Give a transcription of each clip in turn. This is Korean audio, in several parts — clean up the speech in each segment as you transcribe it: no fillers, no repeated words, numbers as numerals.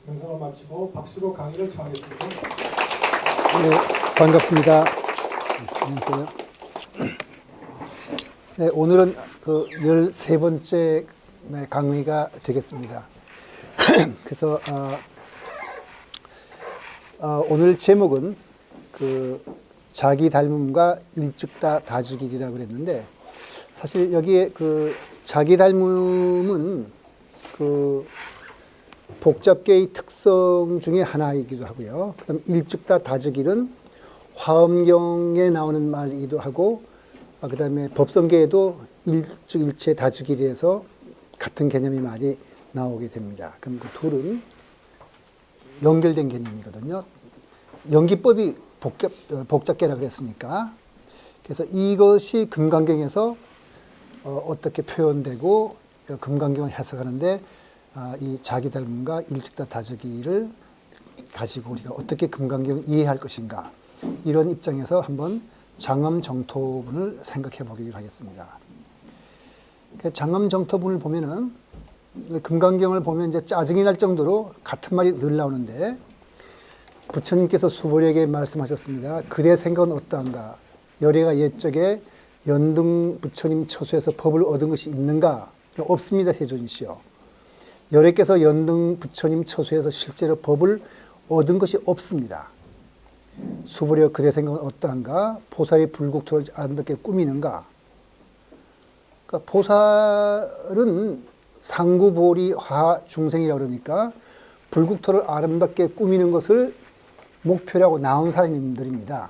명상을 마치고 박수로 강의를 청하겠습니다. 네, 반갑습니다. 안녕하세요. 네, 오늘은 그 13번째 강의가 되겠습니다. 그래서 오늘 제목은 그 자기 닮음과 일찍다 다지기라고 그랬는데, 사실 여기에 그 자기 닮음은 그 복잡계의 특성 중에 하나이기도 하고요. 그다음 일찍다 다지기는 화엄경에 나오는 말이기도 하고, 그다음에 법성계에도 일찍일체 다지기에서 같은 개념의 말이 나오게 됩니다. 그럼 그 둘은 연결된 개념이거든요. 연기법이 복잡계라 그랬으니까. 그래서 이것이 금강경에서 어떻게 표현되고 금강경을 해석하는데 이 자기 닮음과 일찍다 다지기를 가지고 우리가 어떻게 금강경을 이해할 것인가, 이런 입장에서 한번 장엄정토분을 생각해 보기로 하겠습니다. 장엄정토분을 보면은 금강경을 보면 이제 짜증이 날 정도로 같은 말이 늘 나오는데, 부처님께서 수보리에게 말씀하셨습니다. 그대 생각은 어떠한가? 열애가 옛적에 연등 부처님 처소에서 법을 얻은 것이 있는가? 없습니다, 세존이시여. 열애께서 연등 부처님 처소에서 실제로 법을 얻은 것이 없습니다. 수보리여, 그대 생각은 어떠한가? 보살이 불국토를 아름답게 꾸미는가? 그러니까 보살은 상구보리 화중생이라고 그러니까 불국토를 아름답게 꾸미는 것을 목표라고 나온 사람들입니다.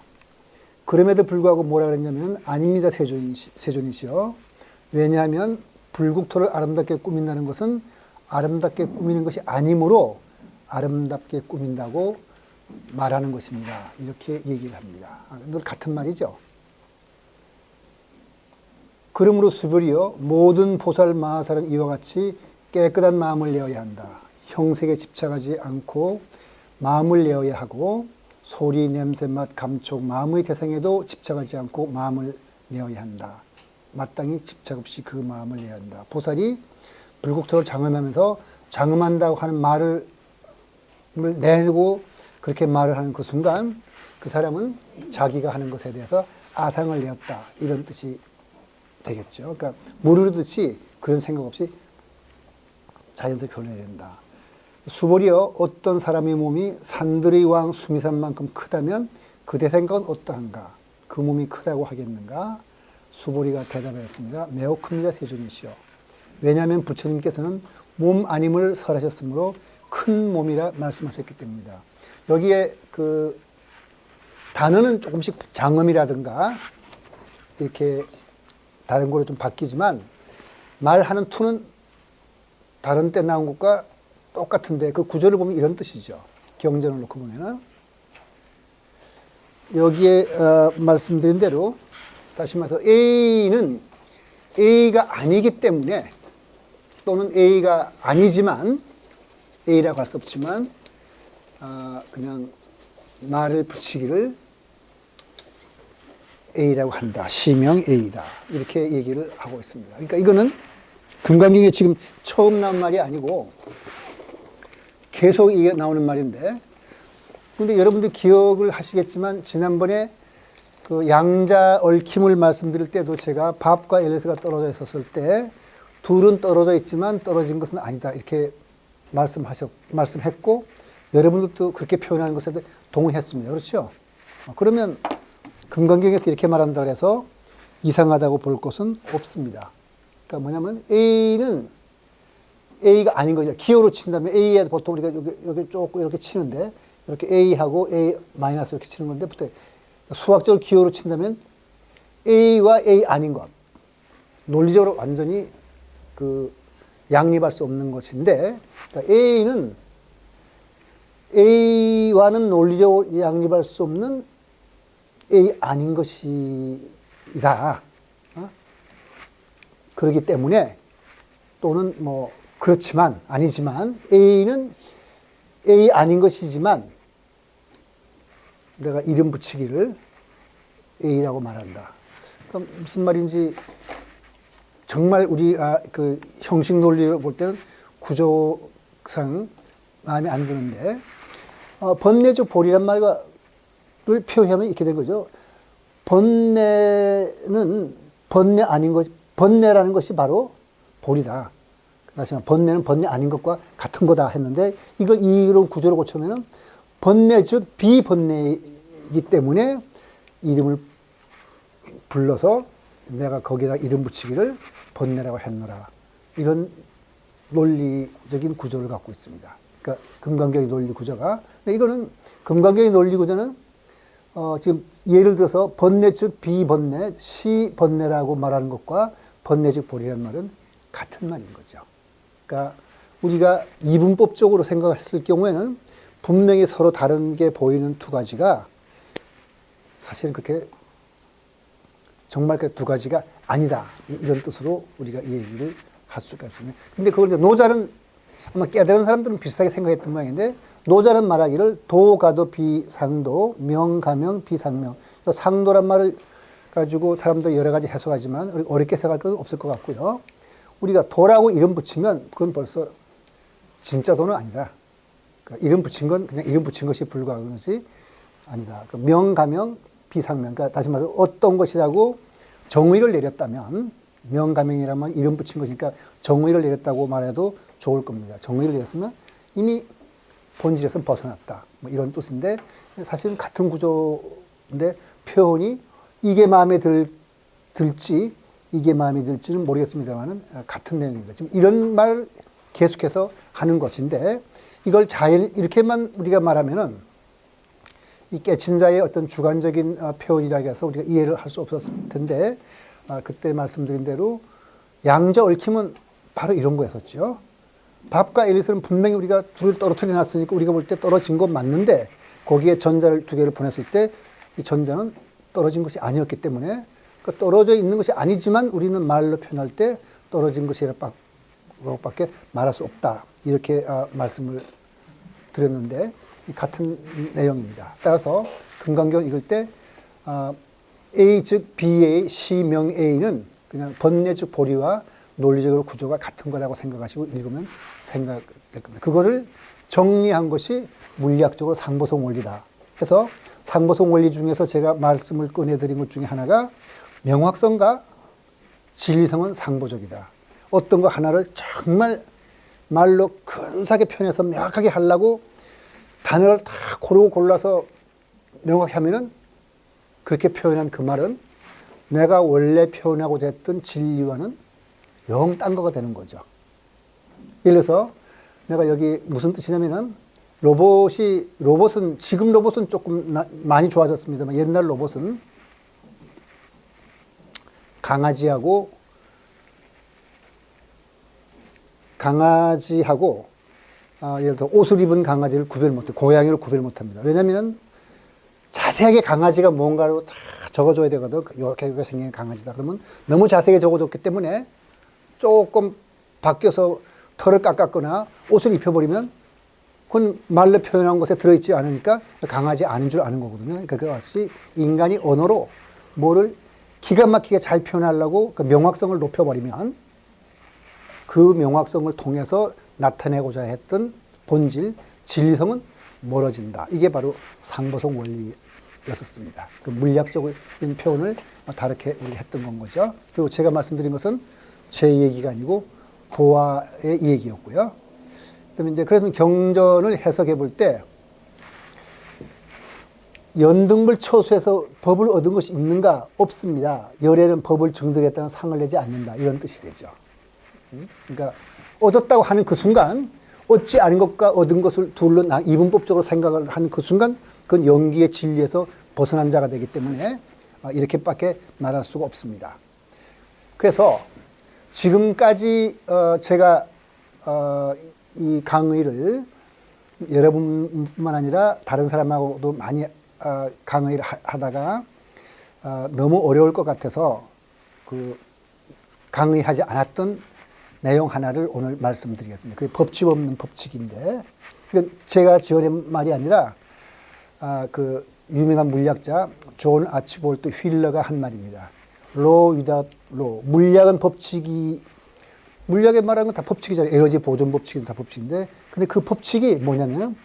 그럼에도 불구하고 뭐라 그랬냐면, 아닙니다, 세존이시여. 왜냐하면 불국토를 아름답게 꾸민다는 것은 아름답게 꾸미는 것이 아니므로 아름답게 꾸민다고 말하는 것입니다. 이렇게 얘기를 합니다. 늘 같은 말이죠. 그러므로 수별이여, 모든 보살 마하살은 이와 같이 깨끗한 마음을 내어야 한다. 형색에 집착하지 않고 마음을 내어야 하고, 소리, 냄새, 맛, 감촉, 마음의 대상에도 집착하지 않고 마음을 내어야 한다. 마땅히 집착 없이 그 마음을 내어야 한다. 보살이 불국토를 장엄하면서 장엄한다고 하는 말을 내고 그렇게 말을 하는 그 순간, 그 사람은 자기가 하는 것에 대해서 아상을 내었다, 이런 뜻이 되겠죠. 그러니까 모르듯이 그런 생각 없이 자연스럽게 변해야 된다. 수보리여, 어떤 사람의 몸이 산들의 왕 수미산만큼 크다면 그대 생각은 어떠한가? 그 몸이 크다고 하겠는가? 수보리가 대답하였습니다. 매우 큽니다, 세존이시여. 왜냐하면 부처님께서는 몸 아님을 설하셨으므로 큰 몸이라 말씀하셨기 때문입니다. 여기에 그 단어는 조금씩 장엄이라든가 이렇게 다른 거로 좀 바뀌지만, 말하는 투는 다른 때 나온 것과 똑같은데, 그 구절을 보면 이런 뜻이죠. 경전을 놓고 보면은 여기에 말씀드린 대로, 다시 말해서 A는 A가 아니기 때문에, 또는 A가 아니지만, A라고 할 수 없지만 그냥 말을 붙이기를 A라고 한다. 시명 A다. 이렇게 얘기를 하고 있습니다. 그러니까 이거는 금강경에 지금 처음 나온 말이 아니고 계속 이게 나오는 말인데, 근데 여러분들 기억을 하시겠지만, 지난번에 그 양자 얽힘을 말씀드릴 때도 제가 밥과 엘리스가 떨어져 있었을 때 둘은 떨어져 있지만 떨어진 것은 아니다, 이렇게 말씀했고, 여러분들도 그렇게 표현하는 것에 동의했습니다. 그렇죠? 그러면 금강경에서 이렇게 말한다 그래서 이상하다고 볼 것은 없습니다. 그러니까 뭐냐면 A는 A가 아닌 거죠. 기호로 친다면 A에 보통 우리가 여기 조금 이렇게 치는데, 이렇게 A하고 A 마이너스 이렇게 치는 건데, 보통 수학적으로 기호로 친다면 A와 A 아닌 것, 논리적으로 완전히 그 양립할 수 없는 것인데, 그러니까 A와는 논리적으로 양립할 수 없는 A 아닌 것이다. 그렇기 때문에, 또는 뭐 그렇지만 아니지만, A는 A 아닌 것이지만 내가 이름 붙이기를 A라고 말한다. 그럼 무슨 말인지, 정말 우리 그 형식 논리로 볼 때는 구조상 마음에 안 드는데 번뇌적 보리란 말을 표현하면 이렇게 된 거죠. 번뇌는 번뇌 아닌 것, 번뇌라는 것이 바로 보리다. 다시 말해 번뇌는 번뇌 아닌 것과 같은 거다 했는데 이걸 이런 구조로 고치면은 번뇌 즉 비번뇌이기 때문에 이름을 불러서 내가 거기다 이름 붙이기를 번뇌라고 했노라. 이런 논리적인 구조를 갖고 있습니다. 그러니까 금강경의 논리 구조가. 이거는 금강경의 논리 구조는 지금 예를 들어서 번뇌 즉 비번뇌, 시번뇌라고 말하는 것과 번뇌 즉 보리라는 말은 같은 말인 거죠. 그러니까 우리가 이분법적으로 생각했을 경우에는 분명히 서로 다른 게 보이는 두 가지가 사실은 그렇게 정말 그 두 가지가 아니다. 이런 뜻으로 우리가 이 얘기를 할 수가 있습니다. 근데 그걸 이제 노자는 아마 깨달은 사람들은 비슷하게 생각했던 모양인데 노자는 말하기를 도가도 비상도, 명가명 비상명. 상도란 말을 가지고 사람들 여러 가지 해석하지만 어렵게 생각할 건 없을 것 같고요. 우리가 도라고 이름 붙이면 그건 벌써 진짜 도는 아니다. 그러니까 이름 붙인 건 그냥 이름 붙인 것이 불과한 것이 아니다. 그러니까 명가명 비상명. 그러니까 다시 말해서 어떤 것이라고 정의를 내렸다면 명가명이라면 이름 붙인 것이니까 정의를 내렸다고 말해도 좋을 겁니다. 정의를 내렸으면 이미 본질에서 벗어났다. 뭐 이런 뜻인데 사실은 같은 구조인데 표현이 이게 마음에 들지 이게 마음에 들지는 모르겠습니다만은 같은 내용입니다. 지금 이런 말을 계속해서 하는 것인데 이걸 자연 이렇게만 우리가 말하면은 이 깨친 자의 어떤 주관적인 표현이라고 해서 우리가 이해를 할 수 없었을 텐데 그때 말씀드린 대로 양자 얽힘은 바로 이런 거였었죠. 밥과 엘리스는 분명히 우리가 둘을 떨어뜨려 놨으니까 우리가 볼 때 떨어진 건 맞는데 거기에 전자를 두 개를 보냈을 때 이 전자는 떨어진 것이 아니었기 때문에 그 떨어져 있는 것이 아니지만 우리는 말로 표현할 때 떨어진 것이라고밖에 말할 수 없다. 이렇게 말씀을 드렸는데 같은 내용입니다. 따라서 금강경 읽을 때 A 즉 BA, 시명 A는 그냥 번뇌 즉 보리와 논리적으로 구조가 같은 거라고 생각하시고 읽으면 생각될 겁니다. 그거를 정리한 것이 물리학적으로 상보성 원리다. 그래서 상보성 원리 중에서 제가 말씀을 꺼내드린 것 중에 하나가 명확성과 진리성은 상보적이다. 어떤 거 하나를 정말 말로 근사하게 표현해서 명확하게 하려고 단어를 다 고르고 골라서 명확히 하면은 그렇게 표현한 그 말은 내가 원래 표현하고자 했던 진리와는 영 딴 거가 되는 거죠. 예를 들어서 내가 여기 무슨 뜻이냐면은 로봇은 지금 로봇은 조금 많이 좋아졌습니다만 옛날 로봇은 강아지하고 예를 들어 옷을 입은 강아지를 구별 못해 고양이를 구별 못합니다. 왜냐하면 자세하게 강아지가 뭔가로 다 적어줘야 되거든. 이렇게 생긴 강아지다. 그러면 너무 자세하게 적어줬기 때문에 조금 바뀌어서 털을 깎았거나 옷을 입혀버리면 그건 말로 표현한 것에 들어있지 않으니까 강아지 아닌 줄 아는 거거든요. 그러니까 그것이 인간이 언어로 뭐를 기가 막히게 잘 표현하려고 그 명확성을 높여버리면 그 명확성을 통해서 나타내고자 했던 본질, 진리성은 멀어진다. 이게 바로 상보성 원리였었습니다. 그 물리학적인 표현을 다르게 우리 했던 건 거죠. 그리고 제가 말씀드린 것은 제 얘기가 아니고 보아의 얘기였고요. 그러면 이제 그래서 경전을 해석해 볼 때 연등불 처수에서 법을 얻은 것이 있는가? 없습니다. 열애는 법을 증득했다는 상을 내지 않는다. 이런 뜻이 되죠. 그러니까 얻었다고 하는 그 순간 얻지 않은 것과 얻은 것을 둘로 이분법적으로 생각을 하는 그 순간 그건 영기의 진리에서 벗어난 자가 되기 때문에 이렇게밖에 말할 수가 없습니다. 그래서 지금까지 제가 이 강의를 여러분뿐만 아니라 다른 사람하고도 많이 강의를 하다가 너무 어려울 것 같아서 그 강의하지 않았던 내용 하나를 오늘 말씀드리겠습니다. 그게 법칙 없는 법칙인데 제가 지어낸 말이 아니라 그 유명한 물리학자 존 아치볼트 휠러가 한 말입니다. Law without law. 물리학은 법칙이 물리학에 말하는 건 다 법칙이잖아요. 에너지 보존 법칙은 다 법칙인데, 근데 그 법칙이 뭐냐면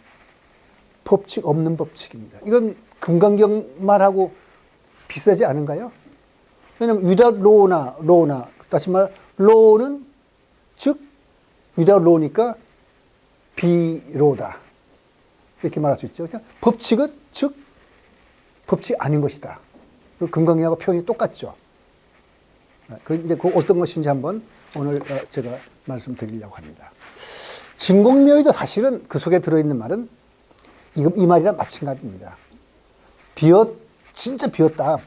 법칙 없는 법칙입니다. 이건 금강경만 하고 비슷하지 않은가요? 왜냐면 without law나 다시 말 law는 즉 without law니까 비로다 이렇게 말할 수 있죠. 법칙은 즉 법칙이 아닌 것이다. 금강경하고 표현이 똑같죠. 이제 그 어떤 것인지 한번 오늘 제가 말씀드리려고 합니다. 진공명의도 사실은 그 속에 들어있는 말은 이 말이랑 마찬가지입니다. 진짜 비었다.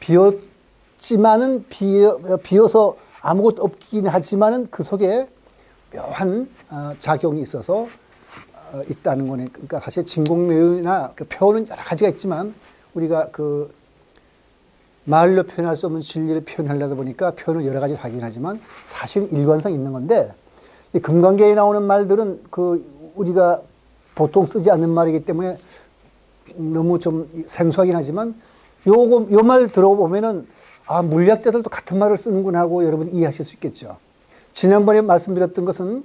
비었지만은 비어서 아무것도 없긴 하지만은 그 속에 묘한 작용이 있어서 있다는 거네. 그러니까 사실 진공명의나 그 표현은 여러 가지가 있지만 우리가 그 말로 표현할 수 없는 진리를 표현하려다 보니까 표현을 여러 가지 하긴 하지만 사실 일관성 있는 건데 이 금강경에 나오는 말들은 그 우리가 보통 쓰지 않는 말이기 때문에 너무 좀 생소하긴 하지만 요 말 들어보면은 아, 물리학자들도 같은 말을 쓰는구나 하고 여러분 이해하실 수 있겠죠. 지난번에 말씀드렸던 것은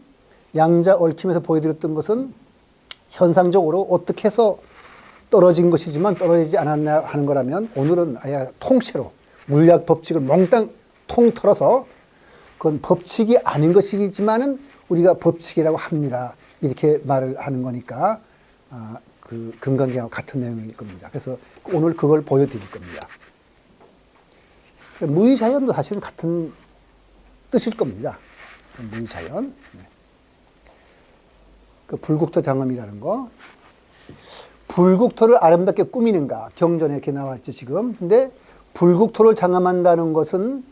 양자 얽힘에서 보여드렸던 것은 현상적으로 어떻게 해서 떨어진 것이지만 떨어지지 않았나 하는 거라면 오늘은 아예 통째로 물리학 법칙을 몽땅 통틀어서 그건 법칙이 아닌 것이지만은 우리가 법칙이라고 합니다. 이렇게 말을 하는 거니까 그 금강경하고 같은 내용일 겁니다. 그래서 오늘 그걸 보여드릴 겁니다. 무의자연도 사실은 같은 뜻일 겁니다. 무의자연. 그 불국토 장엄이라는 거. 불국토를 아름답게 꾸미는가. 경전에 이렇게 나왔죠, 지금. 근데 불국토를 장엄한다는 것은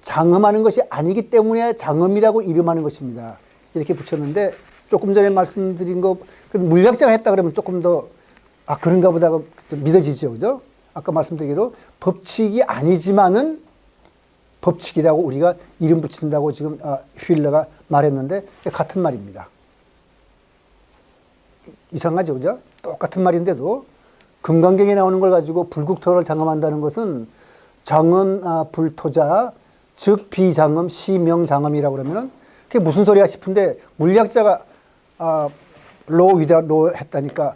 장엄하는 것이 아니기 때문에 장엄이라고 이름하는 것입니다. 이렇게 붙였는데 조금 전에 말씀드린 거, 물리학자가 했다 그러면 조금 더, 그런가 보다 믿어지죠. 그죠? 아까 말씀드리기로 법칙이 아니지만은 법칙이라고 우리가 이름 붙인다고 지금 휠러가 말했는데 같은 말입니다. 이상하죠. 그죠? 똑같은 말인데도 금강경에 나오는 걸 가지고 불국토를 장엄한다는 것은 장엄 불토자 즉 비장엄 시명장엄이라고 그러면은 그게 무슨 소리야 싶은데 물리학자가 로 위다 로 했다니까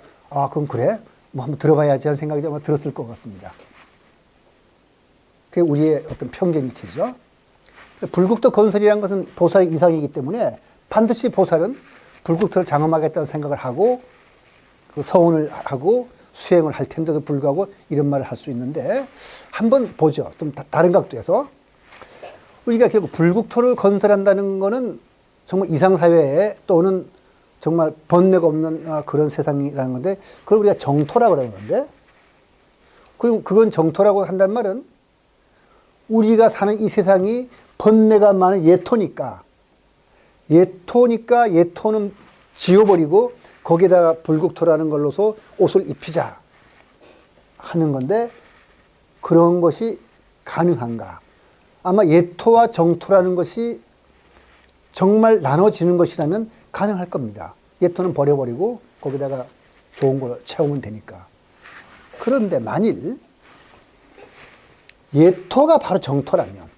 그럼 그래? 뭐 한번 들어봐야지 하는 생각이 아마 들었을 것 같습니다. 그게 우리의 어떤 편견이 되죠. 불국토 건설이라는 것은 보살의 이상이기 때문에 반드시 보살은 불국토를 장엄하겠다는 생각을 하고 그 서운을 하고 수행을 할 텐데도 불구하고 이런 말을 할 수 있는데 한번 보죠. 좀 다른 각도에서 우리가 결국 불국토를 건설한다는 것은 정말 이상사회에 또는 정말 번뇌가 없는 그런 세상이라는 건데 그걸 우리가 정토라고 그러는 건데 그건 정토라고 한다는 말은 우리가 사는 이 세상이 번뇌가 많은 예토니까 예토는 지워버리고 거기에다가 불국토라는 걸로서 옷을 입히자 하는 건데 그런 것이 가능한가? 아마 예토와 정토라는 것이 정말 나눠지는 것이라면 가능할 겁니다. 예토는 버려버리고 거기다가 좋은 걸 채우면 되니까. 그런데 만일 예토가 바로 정토라면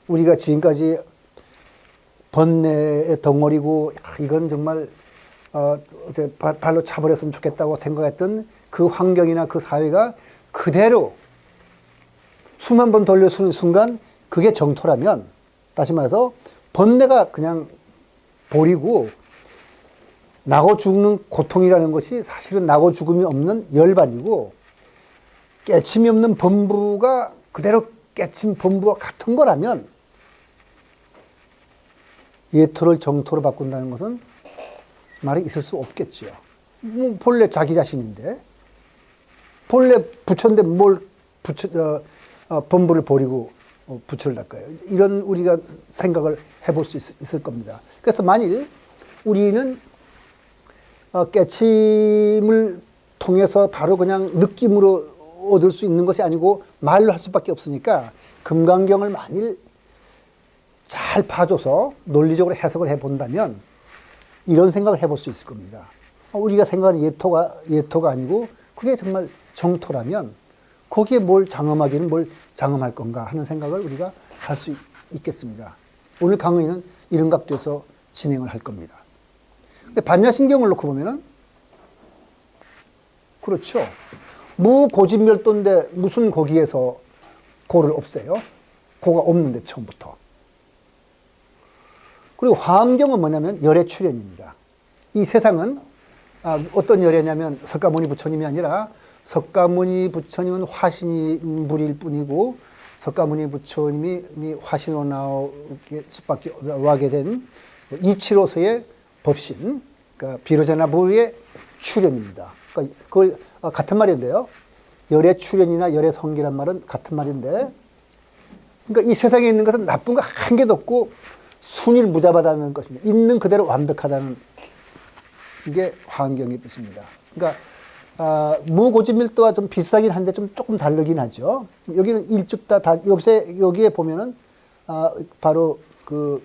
우리가 지금까지 번뇌의 덩어리고 이건 정말 발로 차버렸으면 좋겠다고 생각했던 그 환경이나 그 사회가 그대로 수만 번 돌려쓰는 순간 그게 정토라면 다시 말해서 번뇌가 그냥 버리고 나고 죽는 고통이라는 것이 사실은 나고 죽음이 없는 열반이고 깨침이 없는 범부가 그대로 깨침 범부와 같은 거라면 예토를 정토로 바꾼다는 것은 말이 있을 수 없겠죠. 뭐 본래 자기 자신인데 본래 부처인데 뭘 범부를 버리고 부처를 닦아요. 이런 우리가 생각을 해볼 수 있을 겁니다. 그래서 만일 우리는 깨침을 통해서 바로 그냥 느낌으로 얻을 수 있는 것이 아니고 말로 할 수밖에 없으니까 금강경을 만일 잘 봐줘서 논리적으로 해석을 해본다면 이런 생각을 해볼 수 있을 겁니다. 우리가 생각하는 예토가 아니고 그게 정말 정토라면 거기에 뭘 장엄하기는 뭘 장엄할 건가 하는 생각을 우리가 할 수 있겠습니다. 오늘 강의는 이런 각도에서 진행을 할 겁니다. 근데 반야신경을 놓고 보면은 그렇죠. 무고진멸도인데 무슨 거기에서 고를 없애요? 고가 없는데 처음부터. 그리고 화엄경은 뭐냐면 열의 출현입니다. 이 세상은 어떤 열애냐면 석가모니 부처님이 아니라 석가모니 부처님은 화신이 뿐이고 석가모니 부처님이 화신으로 나오게 수밖에 와게 된 이치로서의 법신, 그러니까 비로자나부의 출현입니다. 그러니까 그걸 같은 말인데요. 열의 출현이나 열의 성기란 말은 같은 말인데, 그러니까 이 세상에 있는 것은 나쁜 거 한 개도 없고 순일무잡하다는 것입니다. 있는 그대로 완벽하다는 이게 화엄경의 뜻입니다. 그러니까 무고진밀도와 좀 비슷하긴 한데 좀 조금 다르긴 하죠. 여기는 일즉다 여기에 보면은 바로 그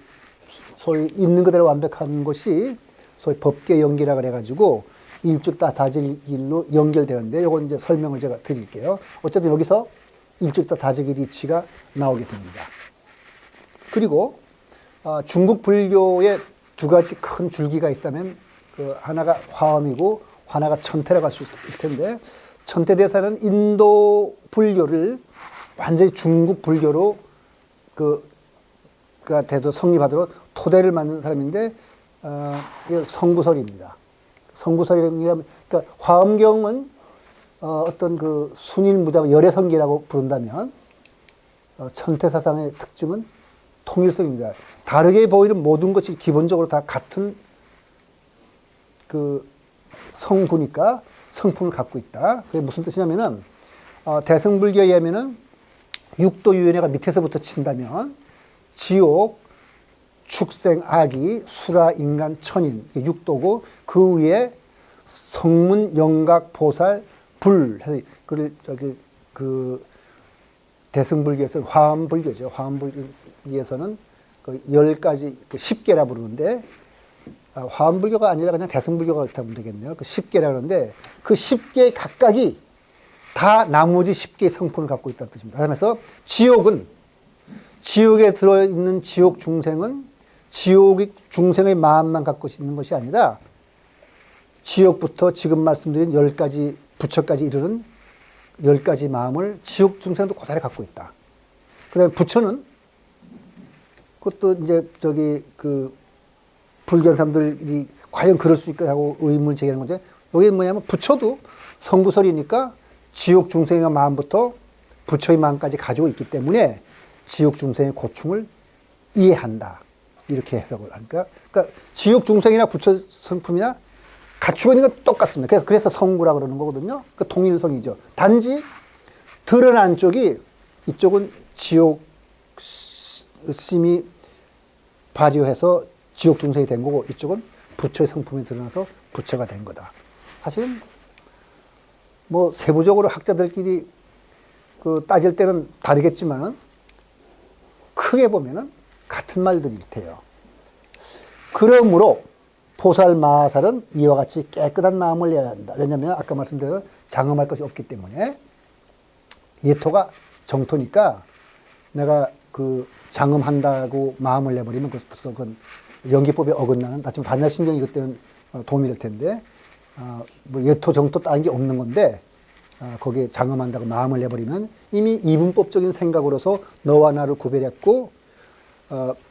소위 있는 그대로 완벽한 것이 소위 법계 연기라 그래가지고 일즉다 다질길로 연결되는데 요건 이제 설명을 제가 드릴게요. 어쨌든 여기서 일즉다 다질길 이치가 나오게 됩니다. 그리고 중국 불교에 두 가지 큰 줄기가 있다면 그 하나가 화엄이고 하나가 천태라고 할 수 있을 텐데, 천태대사는 인도 불교를 완전히 중국 불교로 그가 돼도 성립하도록 토대를 만든 사람인데, 이게 성구설입니다. 성구설이라면, 그러니까 화엄경은 어떤 그 순일무잡 열애성기라고 부른다면, 천태사상의 특징은 통일성입니다. 다르게 보이는 모든 것이 기본적으로 다 같은 그 성구니까 성품을 갖고 있다. 그게 무슨 뜻이냐면은, 대승불교에 의하면은 육도유연회가 밑에서부터 친다면 지옥, 축생, 아기, 수라, 인간, 천인, 육도고 그 위에 성문, 영각, 보살, 불, 그 대승불교에서 화엄불교죠. 화엄불교에서는 그 10가지, 10개라 부르는데, 화엄불교가 아니라 그냥 대승불교가 그렇다 보면 되겠네요. 그 10개라 그러는데 그 10개 각각이 다 나머지 10개의 성품을 갖고 있다는 뜻입니다. 그래서 지옥에 들어있는 지옥 중생은 지옥의 중생의 마음만 갖고 있는 것이 아니라 지옥부터 지금 말씀드린 10가지 부처까지 이르는 10가지 마음을 지옥 중생도 고스란히 갖고 있다. 그 다음에 부처는 그것도 이제 불견 사람들이 과연 그럴 수 있을까 하고 의문을 제기하는 건데, 여기 뭐냐면 부처도 성구설이니까 지옥 중생의 마음부터 부처의 마음까지 가지고 있기 때문에 지옥 중생의 고충을 이해한다. 이렇게 해석을 하니까, 그러니까 지옥 중생이나 부처 성품이나 갖추고 있는 건 똑같습니다. 그래서 성구라 그러는 거거든요. 그 통일성이죠. 단지 드러난 쪽이, 이쪽은 지옥 심이 발효해서 지옥 중생이 된 거고, 이쪽은 부처의 성품이 드러나서 부처가 된 거다. 사실은 뭐 세부적으로 학자들끼리 따질 때는 다르겠지만은 크게 보면은 같은 말들이 돼요. 그러므로 보살 마하살은 이와 같이 깨끗한 마음을 내야 한다. 왜냐하면 아까 말씀드린 장엄할 것이 없기 때문에, 예토가 정토니까 내가 장엄한다고 마음을 내버리면 벌써 그건 연기법에 어긋나는, 나지만 반야신경이 그때는 도움이 될 텐데, 뭐 예토 정토 따는 게 없는 건데, 거기에 장엄한다고 마음을 내버리면 이미 이분법적인 생각으로서 너와 나를 구별했고,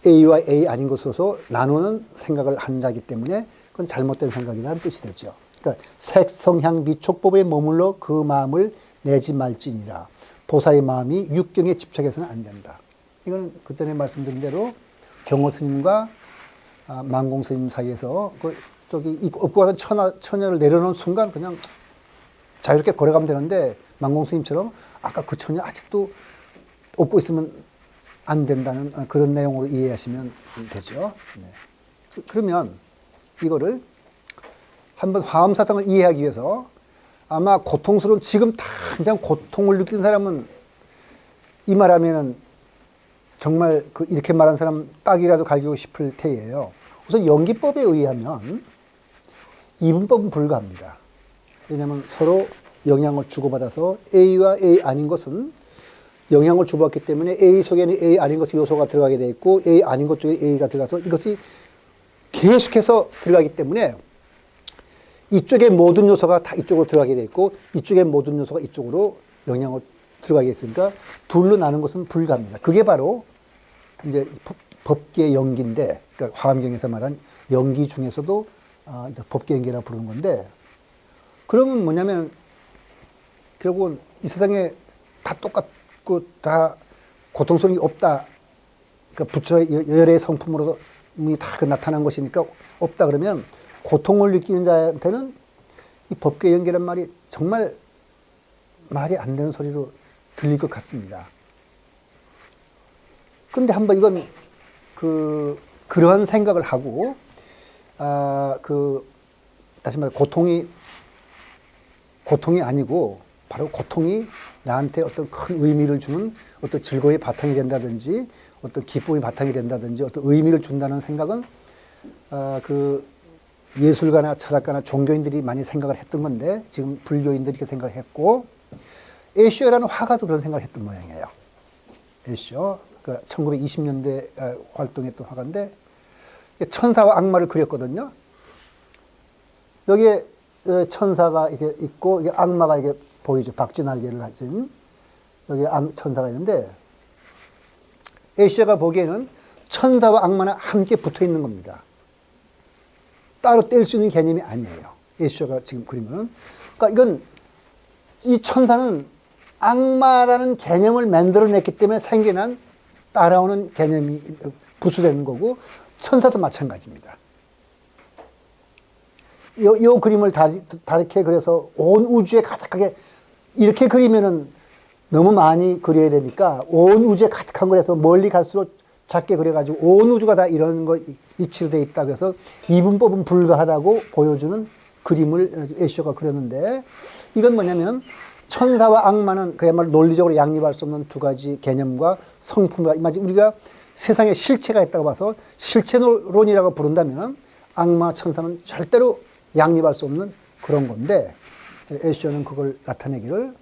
A와 A 아닌 것으로서 나누는 생각을 한 자이기 때문에 그건 잘못된 생각이라는 뜻이 되죠. 그러니까 색성향 미촉법에 머물러 그 마음을 내지 말지니라. 보살의 마음이 육경에 집착해서는 안 된다. 이건 그 전에 말씀드린 대로 경호 스님과 만공 스님 사이에서 업고 가던 처녀를 내려놓은 순간 그냥 자유롭게 걸어가면 되는데, 만공 스님처럼 아까 그 처녀 아직도 업고 있으면 안 된다는 그런 내용으로 이해하시면 되죠. 네. 그러면 이거를 한번 화엄사상을 이해하기 위해서, 아마 고통스러운, 지금 당장 고통을 느끼는 사람은 이 말하면은 정말 이렇게 말한 사람 딱이라도 갈기고 싶을 테예요. 우선 연기법에 의하면 이분법은 불가합니다. 왜냐하면 서로 영향을 주고받아서 A와 A 아닌 것은 영향을 주고받기 때문에 A 속에는 A 아닌 것이 요소가 들어가게 돼 있고 A 아닌 것 쪽에 A가 들어가서 이것이 계속해서 들어가기 때문에 이쪽의 모든 요소가 다 이쪽으로 들어가게 돼 있고 이쪽의 모든 요소가 이쪽으로 영향을 들어가게 있으니까 둘로 나눈 것은 불가합니다. 그게 바로 이제 법계의 연기인데, 그러니까 화엄경에서 말한 연기 중에서도 이제 법계 연기라고 부르는 건데, 그러면 뭐냐면 결국은 이 세상에 다 똑같고 다 고통스러운 게 없다. 그러니까 부처의 열의 성품으로서 다 나타난 것이니까 없다 그러면 고통을 느끼는 자한테는 이 법계 연기란 말이 정말 말이 안 되는 소리로 들릴 것 같습니다. 그런데 한번 이건 그러한 생각을 하고 다시 말해 고통이 아니고 바로 고통이 나한테 어떤 큰 의미를 주는 어떤 즐거움의 바탕이 된다든지 어떤 기쁨의 바탕이 된다든지 어떤 의미를 준다는 생각은 예술가나 철학가나 종교인들이 많이 생각을 했던 건데 지금 불교인들이 이렇게 생각을 했고 에쇼라는 화가도 그런 생각을 했던 모양이에요. 에쇼, 1920년대 활동했던 화가인데 천사와 악마를 그렸거든요. 여기에 천사가 이렇게 있고 이게 악마가 이게 보이죠. 박쥐날개를 가진 여기 천사가 있는데 에쇼가 보기에는 천사와 악마는 함께 붙어 있는 겁니다. 따로 뗄 수 있는 개념이 아니에요. 에쇼가 지금 그림은. 그러니까 이건 이 천사는 악마라는 개념을 만들어냈기 때문에 생겨난 따라오는 개념이 부수되는 거고 천사도 마찬가지입니다. 요 그림을 다르게 그려서 온 우주에 가득하게 이렇게 그리면은 너무 많이 그려야 되니까 온 우주에 가득한 걸 해서 멀리 갈수록 작게 그려가지고 온 우주가 다 이런 거 이치로 돼 있다고 해서 이분법은 불가하다고 보여주는 그림을 에쇼가 그렸는데 이건 뭐냐면 천사와 악마는 그야말로 논리적으로 양립할 수 없는 두 가지 개념과 성품과 마치 우리가 세상에 실체가 있다고 봐서 실체론이라고 부른다면 악마, 천사는 절대로 양립할 수 없는 그런 건데 에쇼는 그걸 나타내기를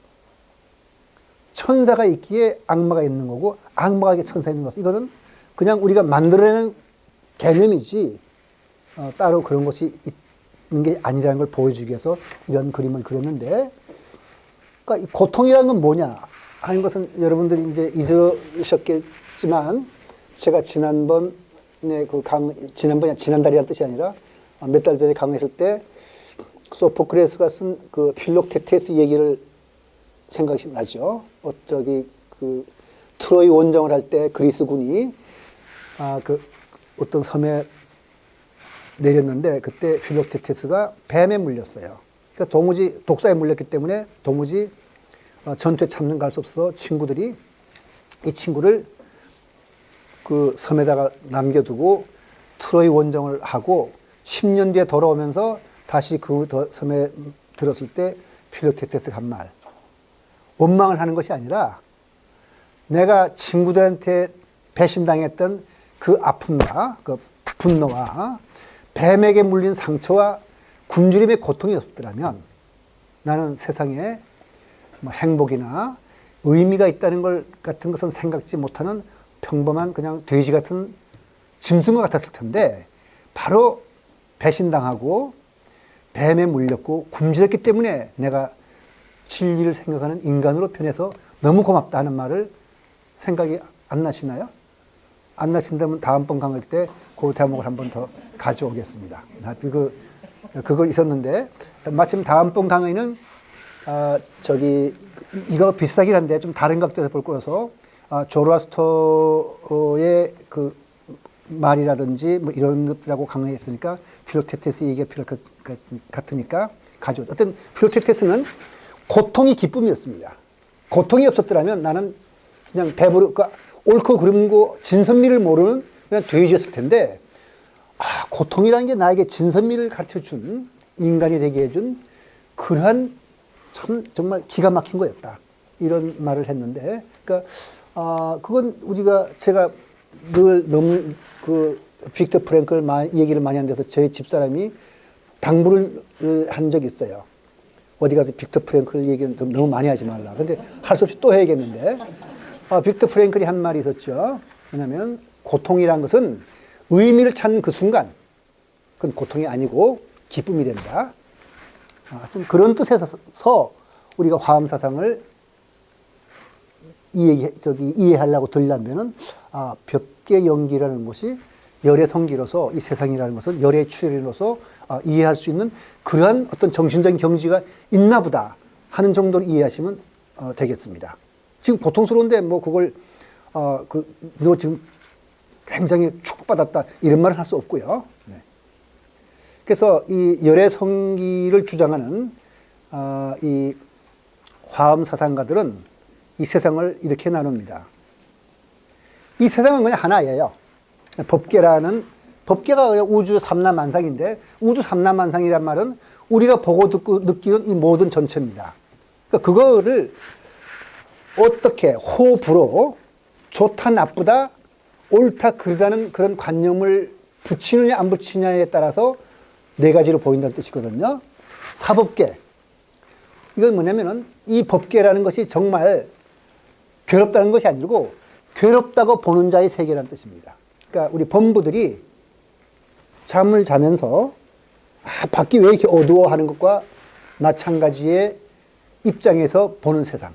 천사가 있기에 악마가 있는 거고 악마가 있기에 천사가 있는 것은 이거는 그냥 우리가 만들어내는 개념이지 따로 그런 것이 있는 게 아니라는 걸 보여주기 위해서 이런 그림을 그렸는데 그러니까 이 고통이라는 건 뭐냐 하는 것은 여러분들이 이제 잊으셨겠지만 제가 지난번에 지난달이란 뜻이 아니라 몇 달 전에 강의했을 때 소포크레스가 쓴 그 필록테테스 얘기를 생각이 나죠. 트로이 원정을 할 때 그리스 군이 어떤 섬에 내렸는데 그때 필록테테스가 뱀에 물렸어요. 그러니까 도무지 독사에 물렸기 때문에 도무지 전투에 참는 갈 수 없어서 친구들이 이 친구를 그 섬에다가 남겨두고 트로이 원정을 하고 10년 뒤에 돌아오면서 다시 그 섬에 들었을 때 필록테테스가 한 말. 원망을 하는 것이 아니라 내가 친구들한테 배신당했던 그 아픔과 그 분노와 뱀에게 물린 상처와 굶주림의 고통이 없더라면 나는 세상에 뭐 행복이나 의미가 있다는 걸 같은 것은 생각지 못하는 평범한 그냥 돼지 같은 짐승과 같았을 텐데 바로 배신당하고 뱀에 물렸고 굶주렸기 때문에 내가 진리를 생각하는 인간으로 변해서 너무 고맙다 하는 말을 생각이 안 나시나요? 안 나신다면 다음번 강의 때 그 대목을 한 번 더 가져오겠습니다. 그거 있었는데 마침 다음번 강의는 이거 비슷하긴 한데 좀 다른 각도에서 볼 거라서 조로아스터의 그 말이라든지 뭐 이런 것들하고 강의했으니까 필록테테스 얘기가 필요할 것 같으니까 가져오죠. 어떤 필록테테스는 고통이 기쁨이었습니다. 고통이 없었더라면 나는 그냥 배부르, 옳고 그름고 진선미를 모르는 그냥 돼지였을 텐데, 고통이라는 게 나에게 진선미를 가르쳐 준, 인간이 되게 해준 그러한 참 정말 기가 막힌 거였다. 이런 말을 했는데, 그건 제가 늘 너무 빅터 프랭클 얘기를 많이 한 데서 저희 집사람이 당부를 한 적이 있어요. 어디 가서 빅터 프랭클 얘기는 너무 많이 하지 말라. 근데 할 수 없이 또 해야겠는데. 빅터 프랭클이 한 말이 있었죠. 뭐냐면 고통이란 것은 의미를 찾는 그 순간 그건 고통이 아니고 기쁨이 된다. 하여튼 그런 뜻에서 우리가 화엄 사상을 이해하려고 들려면은 벽계 연기라는 것이 열의 성기로서 이 세상이라는 것을 열의 출현으로서 이해할 수 있는 그러한 어떤 정신적인 경지가 있나 보다 하는 정도로 이해하시면 되겠습니다. 지금 고통스러운데 뭐 그걸 너 지금 굉장히 축복받았다 이런 말을 할 수 없고요. 네. 그래서 이 열의 성기를 주장하는 이 화엄 사상가들은 이 세상을 이렇게 나눕니다. 이 세상은 그냥 하나예요. 법계가 우주 삼라만상인데 우주 삼라만상이란 말은 우리가 보고 듣고 느끼는 이 모든 전체입니다. 그러니까 그거를 어떻게 호불호 좋다 나쁘다 옳다 그르다는 그런 관념을 붙이느냐 안 붙이느냐에 따라서 네 가지로 보인다는 뜻이거든요. 사법계. 이건 뭐냐면은 이 법계라는 것이 정말 괴롭다는 것이 아니고 괴롭다고 보는 자의 세계라는 뜻입니다. 그러니까 우리 범부들이 잠을 자면서 밖이 왜 이렇게 어두워 하는 것과 마찬가지의 입장에서 보는 세상.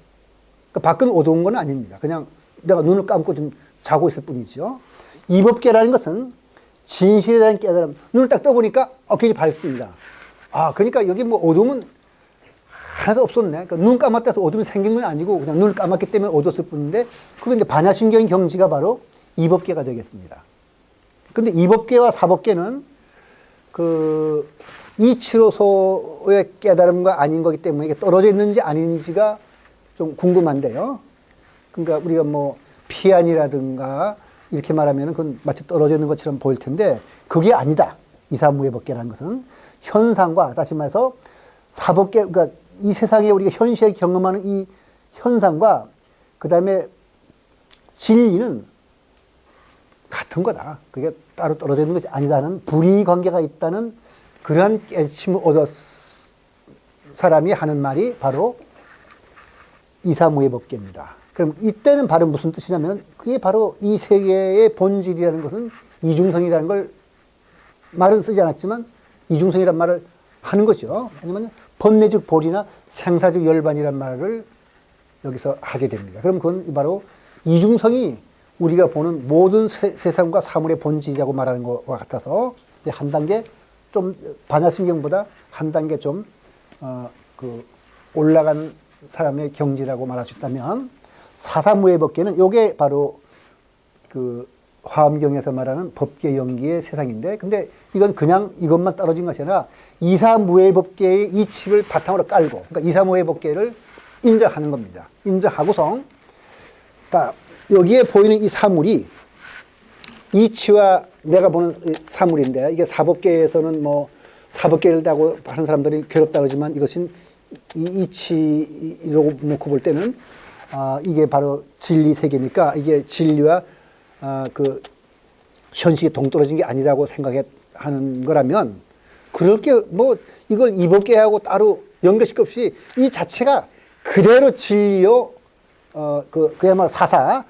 그러니까 밖은 어두운 건 아닙니다. 그냥 내가 눈을 감고 좀 자고 있을 뿐이죠. 이 법계라는 것은 진실에 대한 깨달음. 눈을 딱 떠보니까 굉장히 밝습니다. 그러니까 여기 뭐 어두움은 하나도 없었네. 그러니까 눈 감았다 해서 어둠이 생긴 건 아니고 그냥 눈을 감았기 때문에 어두웠을 뿐인데 그건 이제 반야신경 경지가 바로 이법계가 되겠습니다. 그런데 이법계와 사법계는 그 이치로서의 깨달음과 아닌 거기 때문에 이게 떨어져 있는지 아닌지가 좀 궁금한데요. 그러니까 우리가 뭐 피안이라든가 이렇게 말하면 그건 마치 떨어져 있는 것처럼 보일 텐데 그게 아니다. 이사무예법계라는 것은 현상과 다시 말해서 사법계, 그러니까 이 세상에 우리가 현실에 경험하는 이 현상과 그 다음에 진리는 같은 거다. 그게 따로 떨어져 있는 것이 아니다는 불이관계가 있다는 그러한 깨침을 얻은 사람이 하는 말이 바로 이사무예법계입니다. 그럼 이때는 바로 무슨 뜻이냐면 그게 바로 이 세계의 본질이라는 것은 이중성이라는 걸 말은 쓰지 않았지만 이중성이란 말을 하는 것이죠. 아니면 번뇌적 볼이나 생사적 열반이란 말을 여기서 하게 됩니다. 그럼 그건 바로 이중성이 우리가 보는 모든 세상과 사물의 본질이라고 말하는 것과 같아서 한 단계 좀 반야신경보다 한 단계 좀 올라간 사람의 경지라고 말할 수 있다면 사사무예법계는 이게 바로 그 화엄경에서 말하는 법계 연기의 세상인데 근데 이건 그냥 이것만 떨어진 것이 아니라 이사무예법계의 이치를 바탕으로 깔고 그러니까 이사무예법계를 인정하는 겁니다. 인정하고서 여기에 보이는 이 사물이 이치와 내가 보는 사물인데 이게 사법계에서는 뭐 사법계를 다고 하는 사람들이 괴롭다 그러지만 이것은 이 이치로 놓고 볼 때는 이게 바로 진리 세계니까 이게 진리와 그 현실이 동떨어진 게 아니라고 생각하는 거라면 그렇게 뭐 이걸 이법계하고 따로 연결시킬 없이 이 자체가 그대로 진리요 그야말로 사사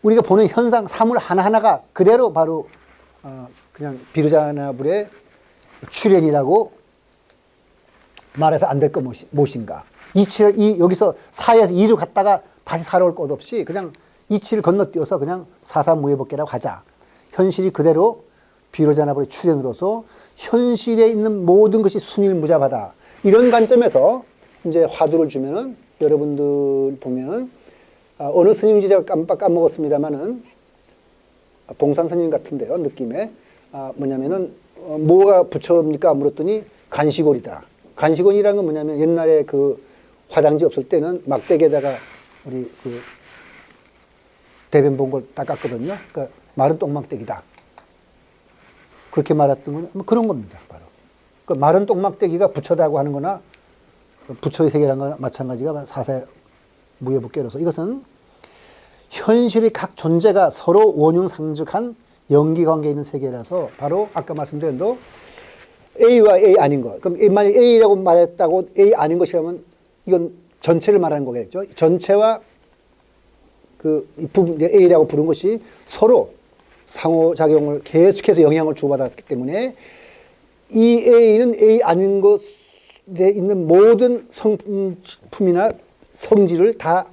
우리가 보는 현상 사물 하나하나가 그대로 바로 그냥 비루자나불의 출현이라고 말해서 안 될 것 무엇인가. 이치를 여기서 사에서 이로 갔다가 다시 살아올 것 없이 그냥 이치를 건너뛰어서 그냥 사사무예법계라고 하자. 현실이 그대로 비로자나불의 출현으로서 현실에 있는 모든 것이 순일무잡하다. 이런 관점에서 이제 화두를 주면은 여러분들 보면은 어느 스님인지 제가 까먹었습니다만은 동산 스님 같은데요. 느낌에 뭐냐면은 뭐가 부처입니까? 물었더니 간시골이다. 간시골이라는 건 뭐냐면 옛날에 그 화장지 없을 때는 막대기에다가 우리 그 대변 본 걸 닦았거든요. 그러니까 마른 똥막대기다. 그렇게 말했던 건 뭐 그런 겁니다. 바로. 그러니까 마른 똥막대기가 부처다고 하는 거나 부처의 세계라는 거나 마찬가지가 사사무예법계로서 이것은 현실의 각 존재가 서로 원흉상즉한 연기관계에 있는 세계라서 바로 아까 말씀드린 대로 A와 A 아닌 것. 그럼 만약 A라고 말했다고 A 아닌 것이라면 이건 전체를 말하는 거겠죠. 전체와 A라고 부른 것이 서로 상호작용을 계속해서 영향을 주고받았기 때문에 이 A는 A 아닌 것에 있는 모든 성품이나 성질을 다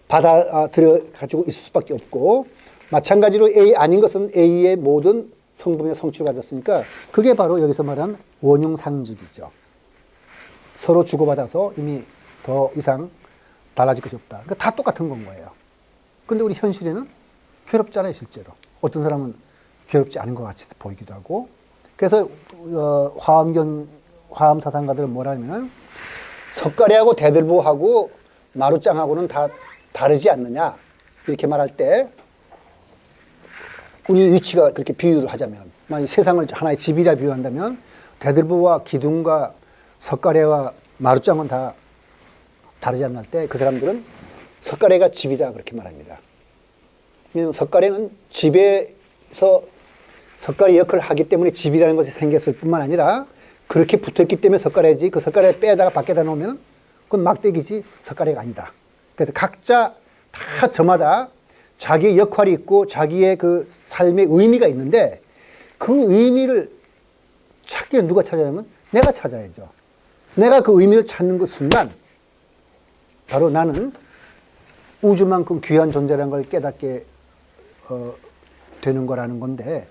받아들여 가지고 있을 수밖에 없고, 마찬가지로 A 아닌 것은 A의 모든 성분의 성질을 가졌으니까 그게 바로 여기서 말한 원흉상직이죠. 서로 주고받아서 이미 더 이상 달라질 것이 없다. 그러니까 다 똑같은 건 거예요. 근데 우리 현실에는 괴롭잖아요, 실제로. 어떤 사람은 괴롭지 않은 것 같이 보이기도 하고. 그래서 화엄 사상가들은 뭐라 하면 석가래하고 대들보하고 마루짱하고는 다 다르지 않느냐 이렇게 말할 때, 우리 위치가 그렇게 비유를 하자면, 만약 세상을 하나의 집이라 비유한다면 대들보와 기둥과 석가래와 마루짱은 다 다르지 않을 때 그 사람들은 석가래가 집이다 그렇게 말합니다. 왜냐하면 석가래는 집에서 석가래 역할을 하기 때문에 집이라는 것이 생겼을 뿐만 아니라 그렇게 붙었기 때문에 석가래지, 그 석가래를 빼다가 밖에다 놓으면 그건 막대기지 석가래가 아니다. 그래서 각자 다 저마다 자기의 역할이 있고 자기의 그 삶의 의미가 있는데, 그 의미를 찾기 위해 누가 찾아야면 내가 찾아야죠. 내가 그 의미를 찾는 그 순간 바로 나는 우주만큼 귀한 존재라는 걸 깨닫게 되는 거라는 건데,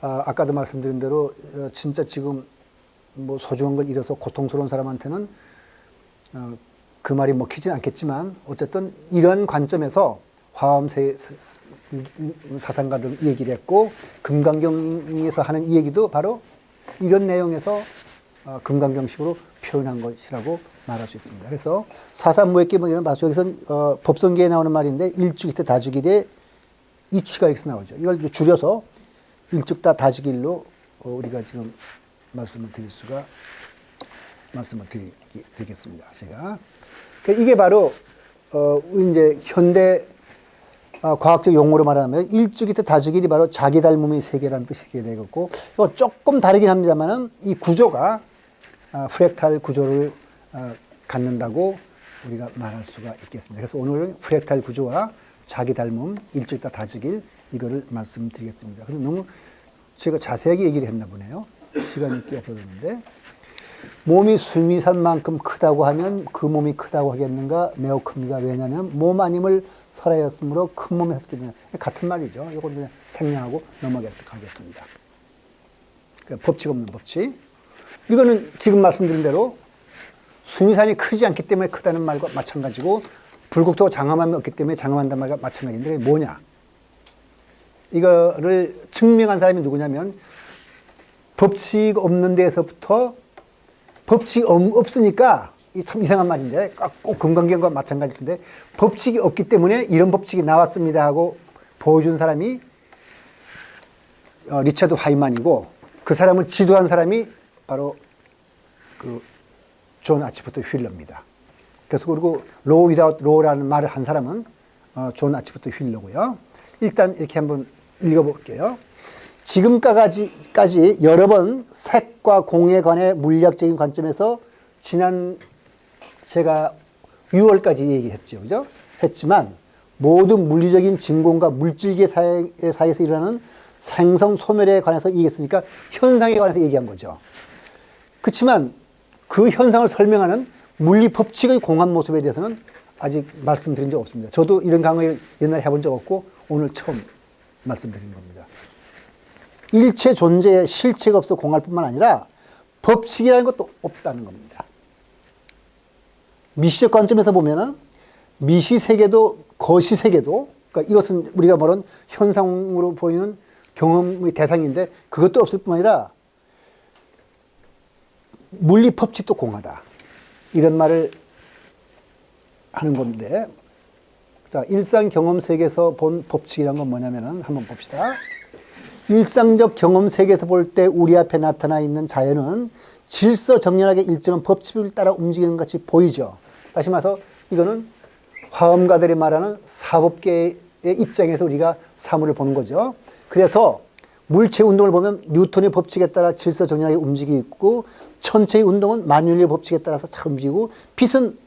아까도 말씀드린 대로 진짜 지금 뭐 소중한 걸 잃어서 고통스러운 사람한테는 그 말이 먹히진 않겠지만, 어쨌든 이런 관점에서 화엄 사상가들 얘기를 했고, 금강경에서 하는 이 얘기도 바로 이런 내용에서 금강경식으로 표현한 것이라고 말할 수 있습니다. 그래서 사산무액기 뭐냐면 여기서 법성계에 나오는 말인데, 일주기태 다주기대 이치가 여기서 나오죠. 이걸 줄여서 일죽다 다주길로 우리가 지금 말씀을 드리겠습니다. 제가 이게 바로 이제 현대 과학적 용어로 말하면 일주기태 다주길이 바로 자기 닮음의 세계라는 뜻이 되겠고, 이거 조금 다르긴 합니다만은 이 구조가 프랙탈 구조를 갖는다고 우리가 말할 수가 있겠습니다. 그래서 오늘 프랙탈 구조와 자기 닮음, 일주기태 다주길, 이거를 말씀드리겠습니다. 그래서 너무 제가 자세하게 얘기를 했나 보네요. 시간이 꽤 없어졌는데, 몸이 수미산만큼 크다고 하면 그 몸이 크다고 하겠는가? 매우 큽니다. 왜냐하면 몸 아님을 설하였으므로 큰 몸에 했기 때문에. 같은 말이죠. 이걸 이제 생략하고 넘어가겠습니다. 그러니까 법칙 없는 법칙. 이거는 지금 말씀드린 대로 수미산이 크지 않기 때문에 크다는 말과 마찬가지고, 불국토가 장엄함이 없기 때문에 장엄한다는 말과 마찬가지인데, 그게 뭐냐? 이거를 증명한 사람이 누구냐면, 법칙 없는 데에서부터 법칙이 없으니까, 이 참 이상한 말인데 꼭 금강경과 마찬가지인데, 법칙이 없기 때문에 이런 법칙이 나왔습니다 하고 보여준 사람이 리차드 화이만이고, 그 사람을 지도한 사람이 바로 그 존 아치포트 휠러입니다. 그래서 그리고 로우 위다웃 로우라는 말을 한 사람은 존 아치포트 휠러고요. 일단 이렇게 한번 읽어볼게요. 지금까지 여러 번 색과 공에 관해 물리학적인 관점에서 지난 제가 6월까지 얘기했죠. 그죠? 했지만 모든 물리적인 진공과 물질계 사이에서 일어나는 생성 소멸에 관해서 얘기했으니까 현상에 관해서 얘기한 거죠. 그렇지만 그 현상을 설명하는 물리 법칙의 공합 모습에 대해서는 아직 말씀드린 적 없습니다. 저도 이런 강의 옛날에 해본 적 없고 오늘 처음 말씀드리는 겁니다. 일체 존재에 실체가 없어 공할 뿐만 아니라 법칙이라는 것도 없다는 겁니다. 미시적 관점에서 보면은 미시세계도 거시세계도, 그러니까 이것은 우리가 말하는 현상으로 보이는 경험의 대상인데 그것도 없을 뿐만 아니라 물리 법칙도 공하다. 이런 말을 하는 건데, 자, 일상 경험 세계에서 본 법칙이란 건 뭐냐면은 한번 봅시다. 일상적 경험 세계에서 볼 때 우리 앞에 나타나 있는 자연은 질서정연하게 일정한 법칙을 따라 움직이는 것 같이 보이죠. 다시 말해서 이거는 화엄가들이 말하는 사법계의 입장에서 우리가 사물을 보는 거죠. 그래서 물체 운동을 보면 뉴턴의 법칙에 따라 질서정연하게 움직이고 있고, 천체의 운동은 만유인의 법칙에 따라서 잘 움직이고, 빛은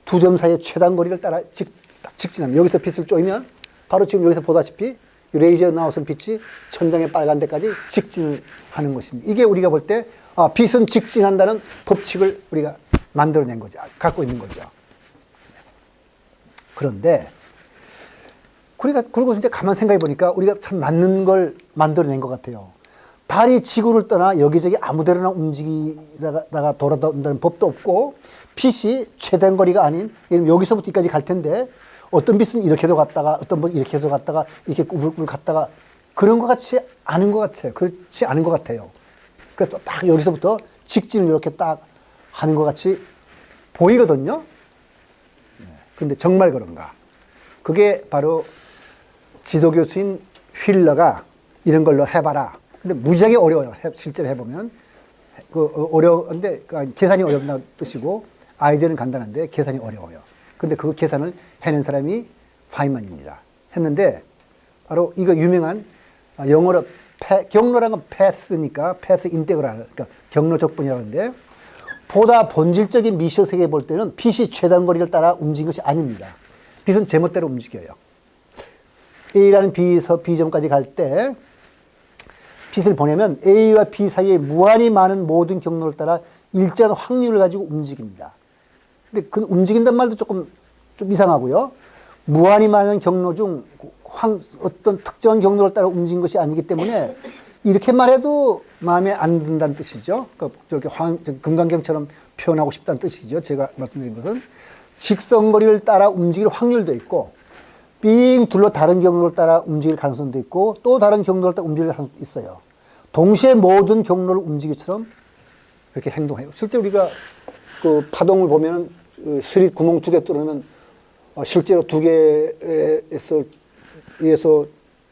두 점 사이의 최단 거리를 따라 직진합니다. 여기서 빛을 쬐면 바로 지금 여기서 보다시피 레이저 나오는 빛이 천장의 빨간 데까지 직진을 하는 것입니다. 이게 우리가 볼 때 빛은 직진한다는 법칙을 우리가 만들어낸 거죠. 갖고 있는 거죠. 그런데 우리가 그러고 이제 가만 생각해 보니까 우리가 참 맞는 걸 만들어낸 것 같아요. 달이 지구를 떠나 여기저기 아무데나 움직이다가 돌아온다는 법도 없고 빛이 최단 거리가 아닌 여기서부터 여기까지 갈 텐데 어떤 빛은 이렇게도 갔다가 어떤 빛은 이렇게도 갔다가 이렇게 꾸불꾸불 갔다가 그런 것 같지 않은 것 같아요. 그렇지 않은 것 같아요. 그래서 딱 여기서부터 직진을 이렇게 딱 하는 것 같이 보이거든요. 근데 정말 그런가? 그게 바로 지도교수인 휠러가 이런 걸로 해봐라. 근데 무지하게 어려워요. 실제로 해보면. 어려운데, 계산이 어렵다는 뜻이고, 아이디어는 간단한데, 계산이 어려워요. 근데 그 계산을 해낸 사람이 파인만입니다. 했는데, 바로 이거 유명한, 영어로, 경로라는 건 패스니까, 패스 인테그랄, 그러니까 경로 적분이라고 하는데, 보다 본질적인 미시어 세계에 볼 때는 빛이 최단 거리를 따라 움직이는 것이 아닙니다. 빛은 제멋대로 움직여요. A라는 B점까지 갈 때 빛을 보내면 A와 B 사이에 무한히 많은 모든 경로를 따라 일정한 확률을 가지고 움직입니다. 근데 그 움직인다는 말도 좀 이상하고요. 무한히 많은 경로 중 어떤 특정한 경로를 따라 움직인 것이 아니기 때문에 이렇게 말해도 마음에 안 든다는 뜻이죠. 저렇게 금강경처럼 표현하고 싶다는 뜻이죠. 제가 말씀드린 것은 직선거리를 따라 움직일 확률도 있고 삥 둘러 다른 경로를 따라 움직일 가능성도 있고 또 다른 경로를 따라 움직일 가능성도 있어요. 동시에 모든 경로를 움직이처럼 그렇게 행동해요. 실제 우리가 그 파동을 보면 스릿 구멍 2개 뚫으면 실제로 2개에서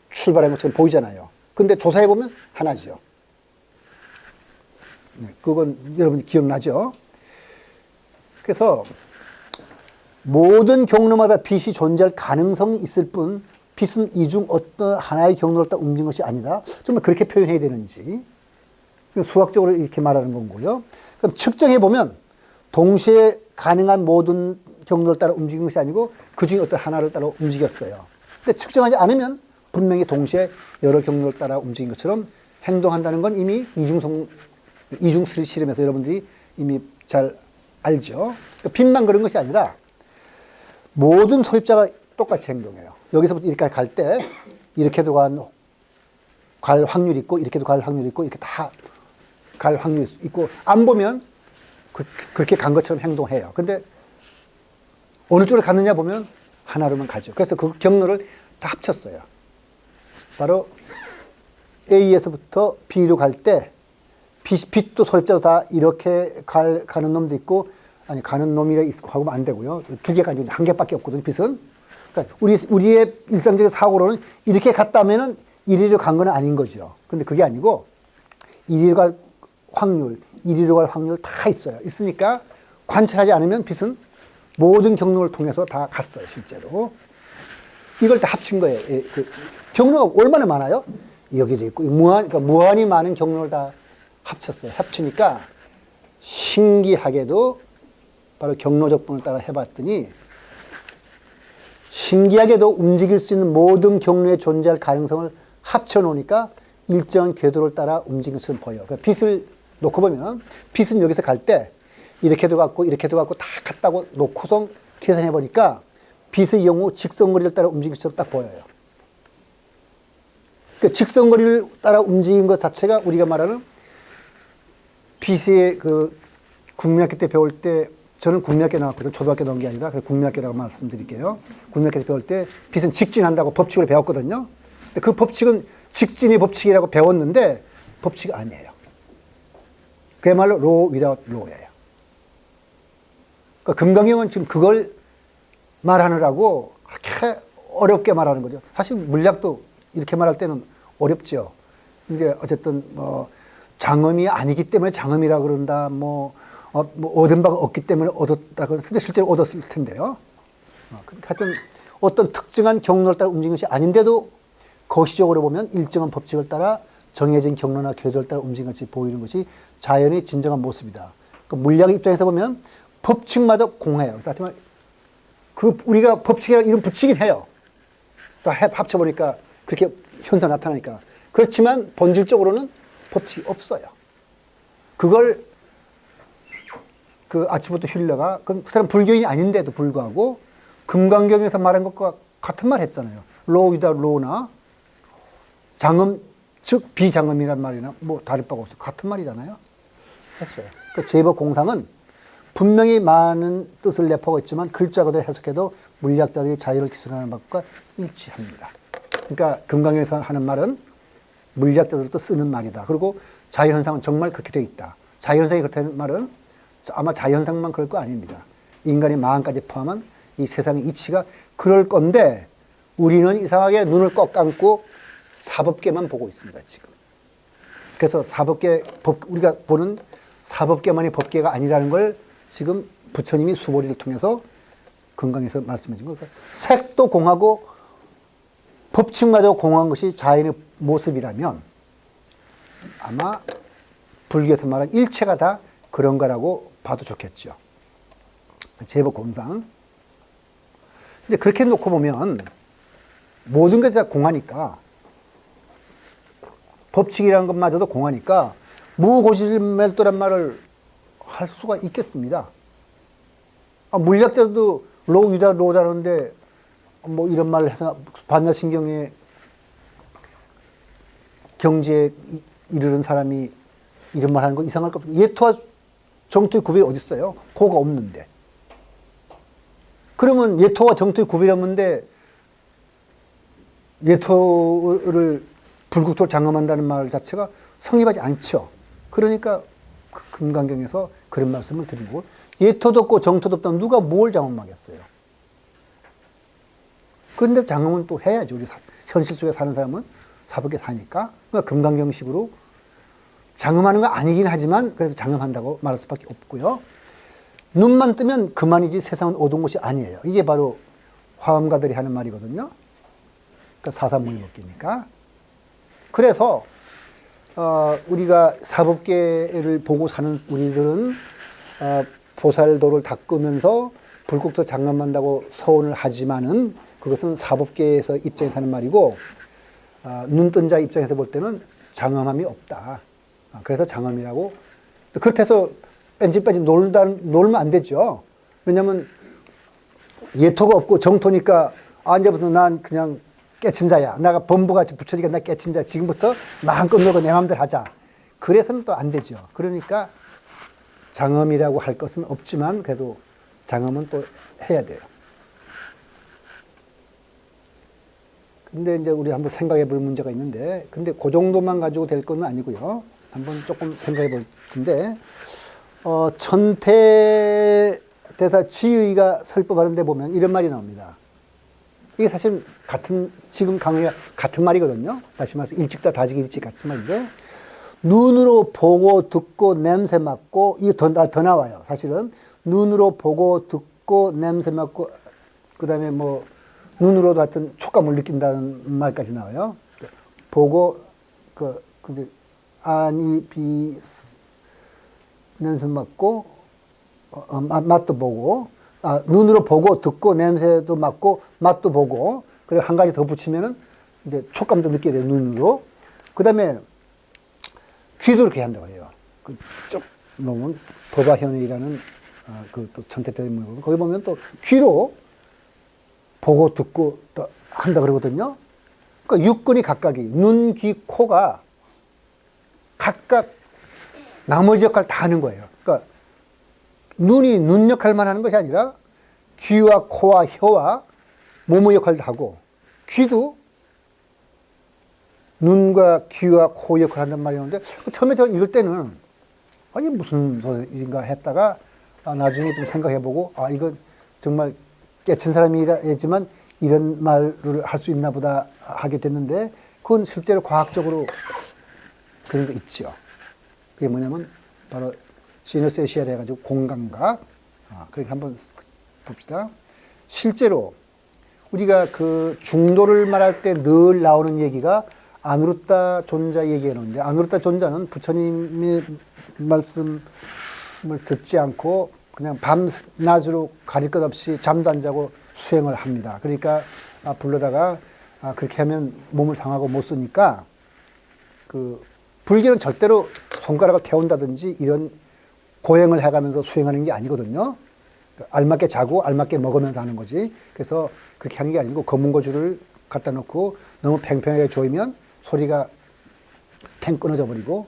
출발한 것처럼 보이잖아요. 근데 조사해 보면 하나죠. 그건 여러분 기억나죠? 그래서 모든 경로마다 빛이 존재할 가능성이 있을 뿐 빛은 이 중 어떤 하나의 경로를 따라 움직인 것이 아니다. 정말 그렇게 표현해야 되는지 수학적으로 이렇게 말하는 거고요. 그럼 측정해 보면 동시에 가능한 모든 경로를 따라 움직인 것이 아니고 그 중에 어떤 하나를 따라 움직였어요. 근데 측정하지 않으면 분명히 동시에 여러 경로를 따라 움직인 것처럼 행동한다는 건 이미 이중수리 실험에서 여러분들이 이미 잘 알죠. 그러니까 빛만 그런 것이 아니라 모든 소립자가 똑같이 행동해요. 여기서부터 이렇게 갈 때 이렇게도 갈 확률이 있고 이렇게도 갈 확률이 있고 이렇게 다 갈 확률이 있고 안 보면 그렇게 간 것처럼 행동해요. 근데 어느 쪽으로 갔느냐 보면 하나로만 가죠. 그래서 그 경로를 다 합쳤어요. 바로 A에서부터 B로 갈 때 빛도 소립자도 다 이렇게 가는 놈도 있고 아니 가는 놈이라 있고 하면 안 되고요. 2개가 아니고 1개밖에 없거든요. 빛은. 그러니까 우리의 일상적인 사고로는 이렇게 갔다면은 이리로 간 건 아닌 거죠. 근데 그게 아니고 이리로 갈 확률, 이리로 갈 확률 다 있어요. 있으니까 관찰하지 않으면 빛은 모든 경로를 통해서 다 갔어요. 실제로. 이걸 다 합친 거예요. 경로가 얼마나 많아요? 여기도 있고 그러니까 무한히 많은 경로를 다 합쳤어요. 합치니까 신기하게도 바로 경로적분을 따라 해봤더니 신기하게도 움직일 수 있는 모든 경로에 존재할 가능성을 합쳐놓으니까 일정한 궤도를 따라 움직이는 것처럼 보여요. 그러니까 빛을 놓고 보면 빛은 여기서 갈 때 이렇게도 갔고 이렇게도 갔고 다 갔다고 놓고서 계산해 보니까 빛의 경우 직선거리를 따라 움직이는 것처럼 딱 보여요. 그러니까 직선거리를 따라 움직인 것 자체가 우리가 말하는 빛의 국민학교 때 배울 때 저는 국민학교 나왔거든요. 초등학교 나온 게 아니라 국민학교라고 말씀드릴게요. 국민학교 때 배울 때 빛은 직진한다고 법칙을 배웠거든요. 근데 그 법칙은 직진의 법칙이라고 배웠는데 법칙이 아니에요. 그야말로 law without law예요. 그러니까 금강경은 지금 그걸 말하느라고 그렇게 어렵게 말하는 거죠. 사실 물리학도 이렇게 말할 때는 어렵죠. 이제 어쨌든 장엄이 아니기 때문에 장엄이라 그런다. 얻은 바가 없기 때문에 얻었다. 근데 실제로 얻었을 텐데요. 하여튼 어떤 특정한 경로를 따라 움직이는 것이 아닌데도 거시적으로 보면 일정한 법칙을 따라 정해진 경로나 궤도를 따라 움직이는 것이 보이는 것이 자연의 진정한 모습이다. 물리학 입장에서 보면 법칙마저 공해요. 하지만 그 우리가 법칙이라고 이름 붙이긴 해요. 또 합쳐보니까 그렇게 현상 나타나니까. 그렇지만 본질적으로는 법칙이 없어요. 그걸 그 아치모토 힐러가 그 사람 불교인이 아닌데도 불구하고 금강경에서 말한 것과 같은 말 했잖아요. 로 위다 로나 장엄 즉 비장엄이란 말이나 뭐 다를 바가 없어. 같은 말이잖아요. 했어요. 그 제법 공상은 분명히 많은 뜻을 내포하고 있지만 글자 그대로 해석해도 물리학자들이 자유를 기술하는 것과 일치합니다. 그러니까 금강경에서 하는 말은 물리학자들도 쓰는 말이다. 그리고 자연현상은 정말 그렇게 되어 있다. 자연현상이 그렇다는 말은 아마 자연현상만 그럴 거 아닙니다. 인간의 마음까지 포함한 이 세상의 이치가 그럴 건데 우리는 이상하게 눈을 꼭 감고 사법계만 보고 있습니다, 지금. 그래서 사법계, 우리가 보는 사법계만이 법계가 아니라는 걸 지금 부처님이 수보리를 통해서 금강에서 말씀해 준 거예요. 색도 공하고 법칙마저 공한 것이 자연의 모습이라면 아마 불교에서 말한 일체가 다 그런 거라고 봐도 좋겠죠. 제법 공상. 근데 그렇게 놓고 보면 모든 게 다 공하니까 법칙이라는 것마저도 공하니까 무고질멸도란 말을 할 수가 있겠습니다. 물리학자도 로 위다 로다는데 뭐 이런 말을 해서 반야신경에 경지에 이르는 사람이 이런 말 하는 거 이상할 것 같아요. 예토와 정토의 구별이 어디 있어요? 고가 없는데. 그러면 예토와 정토의 구별이 없는데 예토를 불국토를 장엄한다는 말 자체가 성립하지 않죠. 그러니까 금강경에서 그런 말씀을 드린 거고 예토도 없고 정토도 없다면 누가 뭘 장엄하겠어요. 그런데 장엄은 또 해야죠. 우리 현실 속에 사는 사람은 사법에 사니까. 그러니까 금강경식으로 장엄하는 거 아니긴 하지만 그래도 장엄한다고 말할 수밖에 없고요. 눈만 뜨면 그만이지 세상은 어두운 곳이 아니에요. 이게 바로 화엄가들이 하는 말이거든요. 그러니까 사사무의법계니까. 그래서 우리가 사법계를 보고 사는 우리들은 보살도를 닦으면서 불국토 장엄한다고 서원을 하지만은 그것은 사법계에서 입장에서 하는 말이고 눈뜬 자 입장에서 볼 때는 장엄함이 없다. 그래서 장엄이라고. 그렇게 해서 뺀질뺀질 놀면 안 되죠. 왜냐하면 예토가 없고 정토니까 이제부터 난 그냥 깨친 자야. 내가 범부같이 부처지가 나 깨친 자. 지금부터 마음껏 놀고 내 마음대로 하자. 그래서는 또 안 되죠. 그러니까 장엄이라고 할 것은 없지만 그래도 장엄은 또 해야 돼요. 근데 이제 우리 한번 생각해 볼 문제가 있는데, 근데 그 정도만 가지고 될 건 아니고요. 한번 조금 생각해 볼 텐데, 천태대사 지의가 설법하는데 보면 이런 말이 나옵니다. 이게 사실 지금 강의가 같은 말이거든요. 다시 말해서 일찍다 다지기 일찍 같은 말인데, 눈으로 보고 듣고 냄새 맡고, 이게 더 나와요. 사실은 눈으로 보고 듣고 냄새 맡고, 그 다음에 뭐 눈으로도 하여튼 촉감을 느낀다는 말까지 나와요. 보고 근데 냄새 맡고 맛도 보고 눈으로 보고 듣고 냄새도 맡고 맛도 보고, 그리고 한 가지 더 붙이면은 이제 촉감도 느끼게 돼요. 눈으로. 그다음에 귀도 이렇게 한다고 그래요. 쭉 놓으면 법화현이라는 또 천태대문이고, 거기 보면 또 귀로 보고 듣고 또 한다 그러거든요. 그러니까 육근이 각각이 눈, 귀, 코가 각각 나머지 역할 다 하는 거예요. 그러니까 눈이 눈 역할만 하는 것이 아니라 귀와 코와 혀와 몸의 역할도 하고, 귀도 눈과 귀와 코 역할을 한단 말이었는데, 처음에 저 읽을 때는 아니 무슨 소리인가 했다가 나중에 좀 생각해보고 이거 정말 깨친 사람이지만 이런 말을 할 수 있나 보다 하게 됐는데, 그건 실제로 과학적으로 그런 거 있죠. 그게 뭐냐면 바로 시너세시아를 해가지고 공감각. 그렇게 한번 봅시다. 실제로 우리가 그 중도를 말할 때 늘 나오는 얘기가 아누르타 존자 얘기하는데, 아누르타 존자는 부처님의 말씀을 듣지 않고 그냥 밤낮으로 가릴 것 없이 잠도 안 자고 수행을 합니다. 그러니까 불러다가 그렇게 하면 몸을 상하고 못 쓰니까 그 불교는 절대로 손가락을 태운다든지 이런 고행을 해가면서 수행하는 게 아니거든요. 알맞게 자고 알맞게 먹으면서 하는 거지. 그래서 그렇게 하는 게 아니고 검은 고주를 갖다 놓고 너무 팽팽하게 조이면 소리가 탱 끊어져 버리고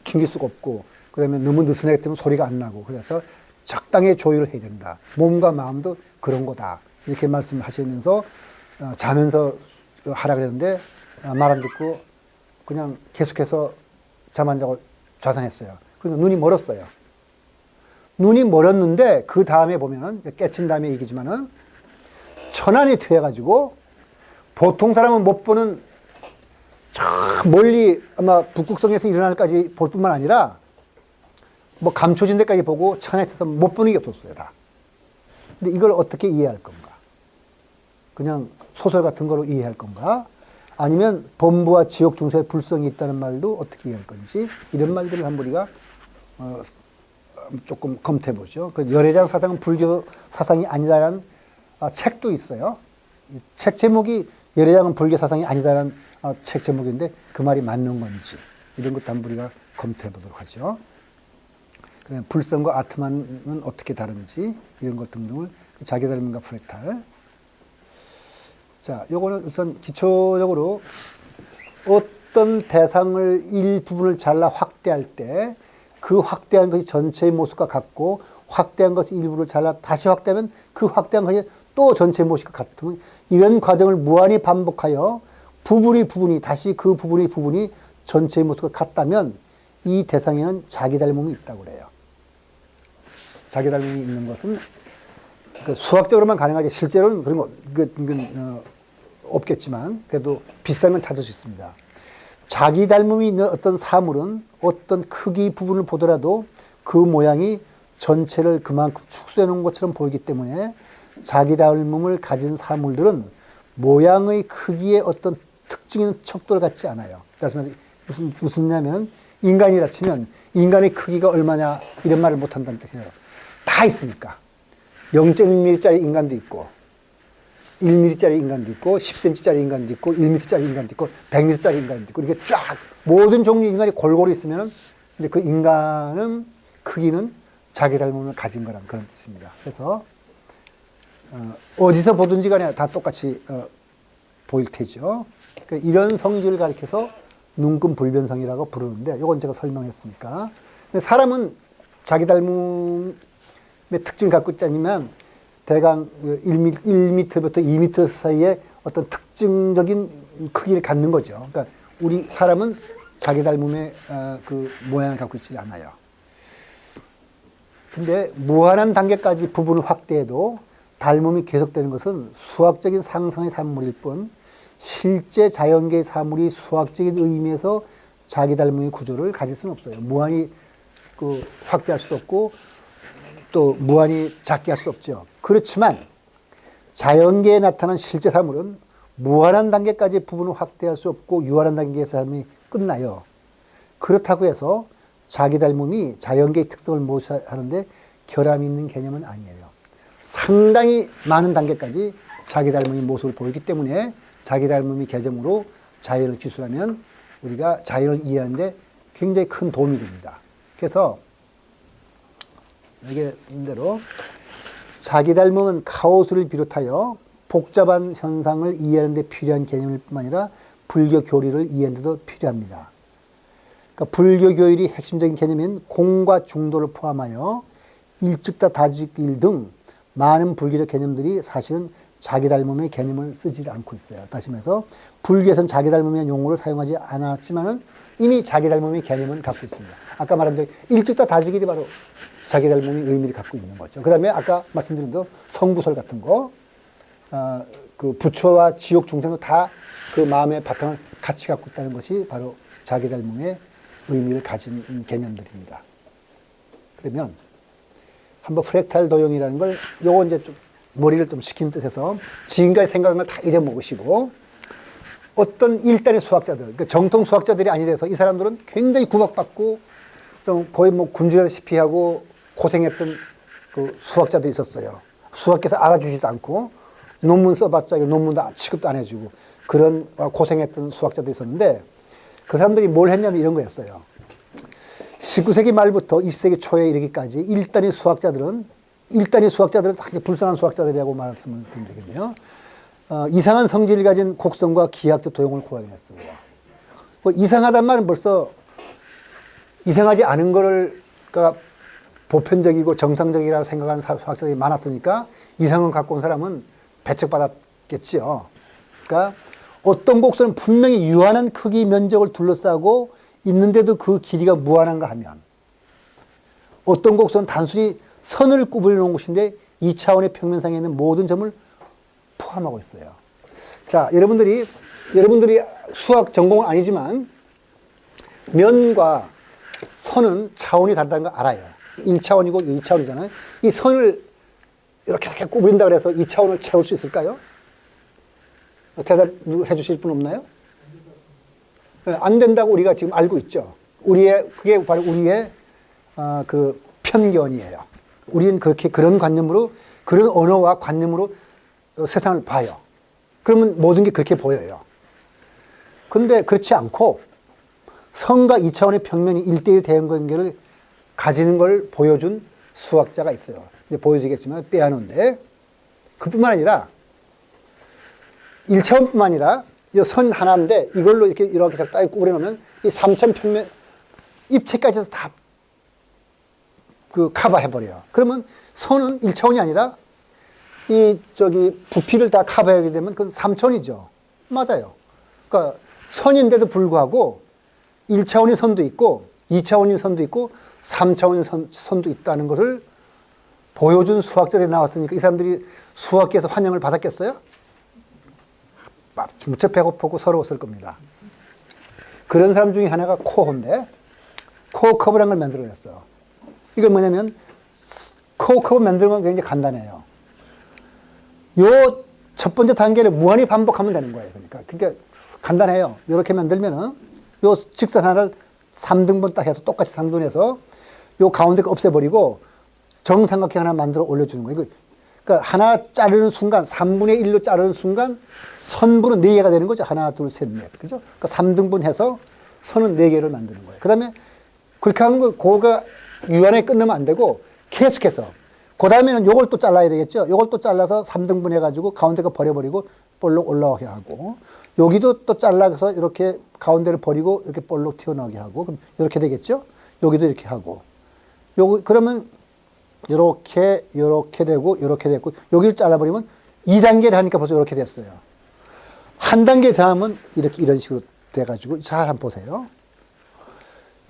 튕길 수가 없고, 그러면 너무 느슨하게 되면 소리가 안 나고, 그래서 적당히 조율을 해야 된다. 몸과 마음도 그런 거다. 이렇게 말씀하시면서 자면서 하라 그랬는데 말 안 듣고 그냥 계속해서 잠 안 자고 좌선했어요. 그러니까 눈이 멀었어요. 눈이 멀었는데 그 다음에 보면은 깨친 다음에 얘기지만은 천안이 트여가지고 보통 사람은 못 보는 저 멀리 아마 북극성에서 일어날까지 볼 뿐만 아니라 뭐 감초진 데까지 보고 천안에 트여서 못 보는 게 없었어요, 다. 근데 이걸 어떻게 이해할 건가? 그냥 소설 같은 거로 이해할 건가? 아니면 범부와 지옥 중세의 불성이 있다는 말도 어떻게 이해할 건지, 이런 말들을 한번 우리가 조금 검토해 보죠. 그 열애장 사상은 불교 사상이 아니다라는 책도 있어요. 책 제목이 열애장은 불교 사상이 아니다라는 책 제목인데 그 말이 맞는 건지, 이런 것도 한번 우리가 검토해 보도록 하죠. 그다음에 불성과 아트만은 어떻게 다른지, 이런 것 등등을 자기 닮음과 프레탈. 자, 요거는 우선 기초적으로 어떤 대상을 일부분을 잘라 확대할 때 그 확대한 것이 전체의 모습과 같고, 확대한 것이 일부를 잘라 다시 확대하면 그 확대한 것이 또 전체의 모습과 같은, 이런 과정을 무한히 반복하여 부분이 다시 그 부분이 전체의 모습과 같다면 이 대상에는 자기 닮음이 있다고 그래요. 자기 닮음이 있는 것은 수학적으로만 가능하지 실제로는 그런 거 없겠지만 그래도 비슷한 건 찾을 수 있습니다. 자기 닮음이 있는 어떤 사물은 어떤 크기 부분을 보더라도 그 모양이 전체를 그만큼 축소해 놓은 것처럼 보이기 때문에 자기 닮음을 가진 사물들은 모양의 크기에 어떤 특징 있는 척도를 갖지 않아요. 그래서 무슨냐면 인간이라 치면 인간의 크기가 얼마냐 이런 말을 못 한다는 뜻이에요. 다 있으니까. 0.1mm짜리 인간도 있고 1mm짜리 인간도 있고 10cm짜리 인간도 있고 1m짜리 인간도 있고 100m짜리 인간도 있고 이렇게 쫙 모든 종류 인간이 골고루 있으면은 이제 그 인간은 크기는 자기 닮음을 가진 거란 그런 뜻입니다. 그래서 어디서 보든지 간에 다 똑같이 보일 테죠. 그러니까 이런 성질을 가리켜서 눈금 불변성이라고 부르는데 이건 제가 설명했으니까. 근데 사람은 자기 닮음의 특징을 갖고 있지 않으면 대강 1m부터 2m 사이에 어떤 특징적인 크기를 갖는 거죠. 그러니까 우리 사람은 자기 닮음의 그 모양을 갖고 있지 않아요. 근데 무한한 단계까지 부분을 확대해도 닮음이 계속되는 것은 수학적인 상상의 산물일 뿐 실제 자연계의 사물이 수학적인 의미에서 자기 닮음의 구조를 가질 수는 없어요. 무한히 확대할 수도 없고 또 무한히 작게 할 수도 없죠. 그렇지만 자연계에 나타난 실제 사물은 무한한 단계까지 부분을 확대할 수 없고 유한한 단계에서 삶이 끝나요. 그렇다고 해서 자기 닮음이 자연계의 특성을 모사하는데 결함이 있는 개념은 아니에요. 상당히 많은 단계까지 자기 닮음의 모습을 보이기 때문에 자기 닮음의 개념으로 자연을 기술하면 우리가 자연을 이해하는데 굉장히 큰 도움이 됩니다. 그래서 여기에 쓴 대로 자기 닮음은 카오스를 비롯하여 복잡한 현상을 이해하는 데 필요한 개념일 뿐만 아니라 불교 교리를 이해하는 데도 필요합니다. 그러니까 불교 교리의 핵심적인 개념인 공과 중도를 포함하여 일즉다 다직일 등 많은 불교적 개념들이 사실은 자기 닮음의 개념을 쓰지 않고 있어요. 다시 말해서 불교에서는 자기 닮음의 용어를 사용하지 않았지만은 이미 자기 닮음의 개념은 갖고 있습니다. 아까 말한 대로 일즉다 다직일이 바로 자기 닮음의 의미를 갖고 있는 거죠. 그 다음에 아까 말씀드린 대로 성구설 같은 거, 그 부처와 지옥 중생도 다 그 마음의 바탕을 같이 갖고 있다는 것이 바로 자기 닮음의 의미를 가진 개념들입니다. 그러면 한번 프랙탈 도형이라는 걸 요거 이제 좀 머리를 좀 식힌 뜻에서 지금까지 생각한 걸 다 잊어먹으시고 어떤 일단의 수학자들, 그러니까 정통 수학자들이 아니라서 이 사람들은 굉장히 구박받고 좀 거의 뭐 굶주렸다시피 하고 고생했던 그 수학자도 있었어요. 수학께서 알아주지도 않고 논문 써봤자 논문도 취급도 안 해주고 그런 고생했던 수학자도 있었는데 그 사람들이 뭘 했냐면 이런 거였어요. 19세기 말부터 20세기 초에 이르기까지 일단의 수학자들은 상당히 불쌍한 수학자들이라고 말씀을 드리면 되겠네요. 이상한 성질을 가진 곡선과 기하학적 도형을 구하긴 했습니다. 뭐 이상하단 말은 벌써 이상하지 않은 거를 그러니까 보편적이고 정상적이라고 생각하는 수학자들이 많았으니까 이상을 갖고 온 사람은 배척받았겠지요. 그러니까 어떤 곡선은 분명히 유한한 크기 면적을 둘러싸고 있는데도 그 길이가 무한한가 하면 어떤 곡선은 단순히 선을 구부려 놓은 곳인데 2차원의 평면상에 있는 모든 점을 포함하고 있어요. 자, 여러분들이 수학 전공은 아니지만 면과 선은 차원이 다르다는 걸 알아요. 1차원이고 2차원이잖아요. 이 선을 이렇게 구부린다 그래서 2차원을 채울 수 있을까요? 대답해 주실 분 없나요? 안 된다고 우리가 지금 알고 있죠. 그게 바로 우리의 그 편견이에요. 우리는 그런 관념으로, 그런 언어와 관념으로 세상을 봐요. 그러면 모든 게 그렇게 보여요. 근데 그렇지 않고 선과 2차원의 평면이 1대1 대응 관계를 가지는 걸 보여준 수학자가 있어요. 이제 보여지겠지만 빼앗는데 그뿐만 아니라 1차원뿐만 아니라 이 선 하나인데 이걸로 이렇게 적당히 구부려 놓으면 이 3차원 평면 입체까지도 다 커버해 버려요. 그러면 선은 1차원이 아니라 부피를 다 커버하게 되면 그건 3차원이죠. 맞아요. 그러니까 선인데도 불구하고 1차원의 선도 있고 2차원의 선도 있고 3차원의 선도 있다는 것을 보여준 수학자들이 나왔으니까 이 사람들이 수학계에서 환영을 받았겠어요? 무척 배고프고 서러웠을 겁니다. 그런 사람 중에 하나가 코어인데 코어 커브라는 걸 만들어냈어요. 이건 뭐냐면 코어 커브 만드는 건 굉장히 간단해요. 요 첫 번째 단계를 무한히 반복하면 되는 거예요. 그러니까 간단해요. 이렇게 만들면은 요 직선 하나를 3등분 딱 해서 똑같이 3등분해서 요 가운데 거 없애버리고 정삼각형 하나 만들어 올려주는 거예요. 그러니까 하나 자르는 순간 3분의 1로 자르는 순간 선분은 4개가 되는 거죠. 하나, 둘, 셋, 넷. 그죠? 그러니까 3등분 해서 선은 4개를 만드는 거예요. 그 다음에 그렇게 하면 그거가 유한에 끝나면 안 되고 계속해서 그 다음에는 요걸 또 잘라야 되겠죠. 요걸 또 잘라서 3등분 해가지고 가운데 거 버려버리고 볼록 올라오게 하고 여기도 또 잘라서 이렇게 가운데를 버리고 이렇게 볼록 튀어나오게 하고 그럼 이렇게 되겠죠. 여기도 이렇게 하고 그러면 요렇게 되고 요렇게 됐고 여기를 잘라버리면 2단계를 하니까 벌써 이렇게 됐어요. 한 단계 다음은 이런 식으로 돼가지고 잘 한번 보세요.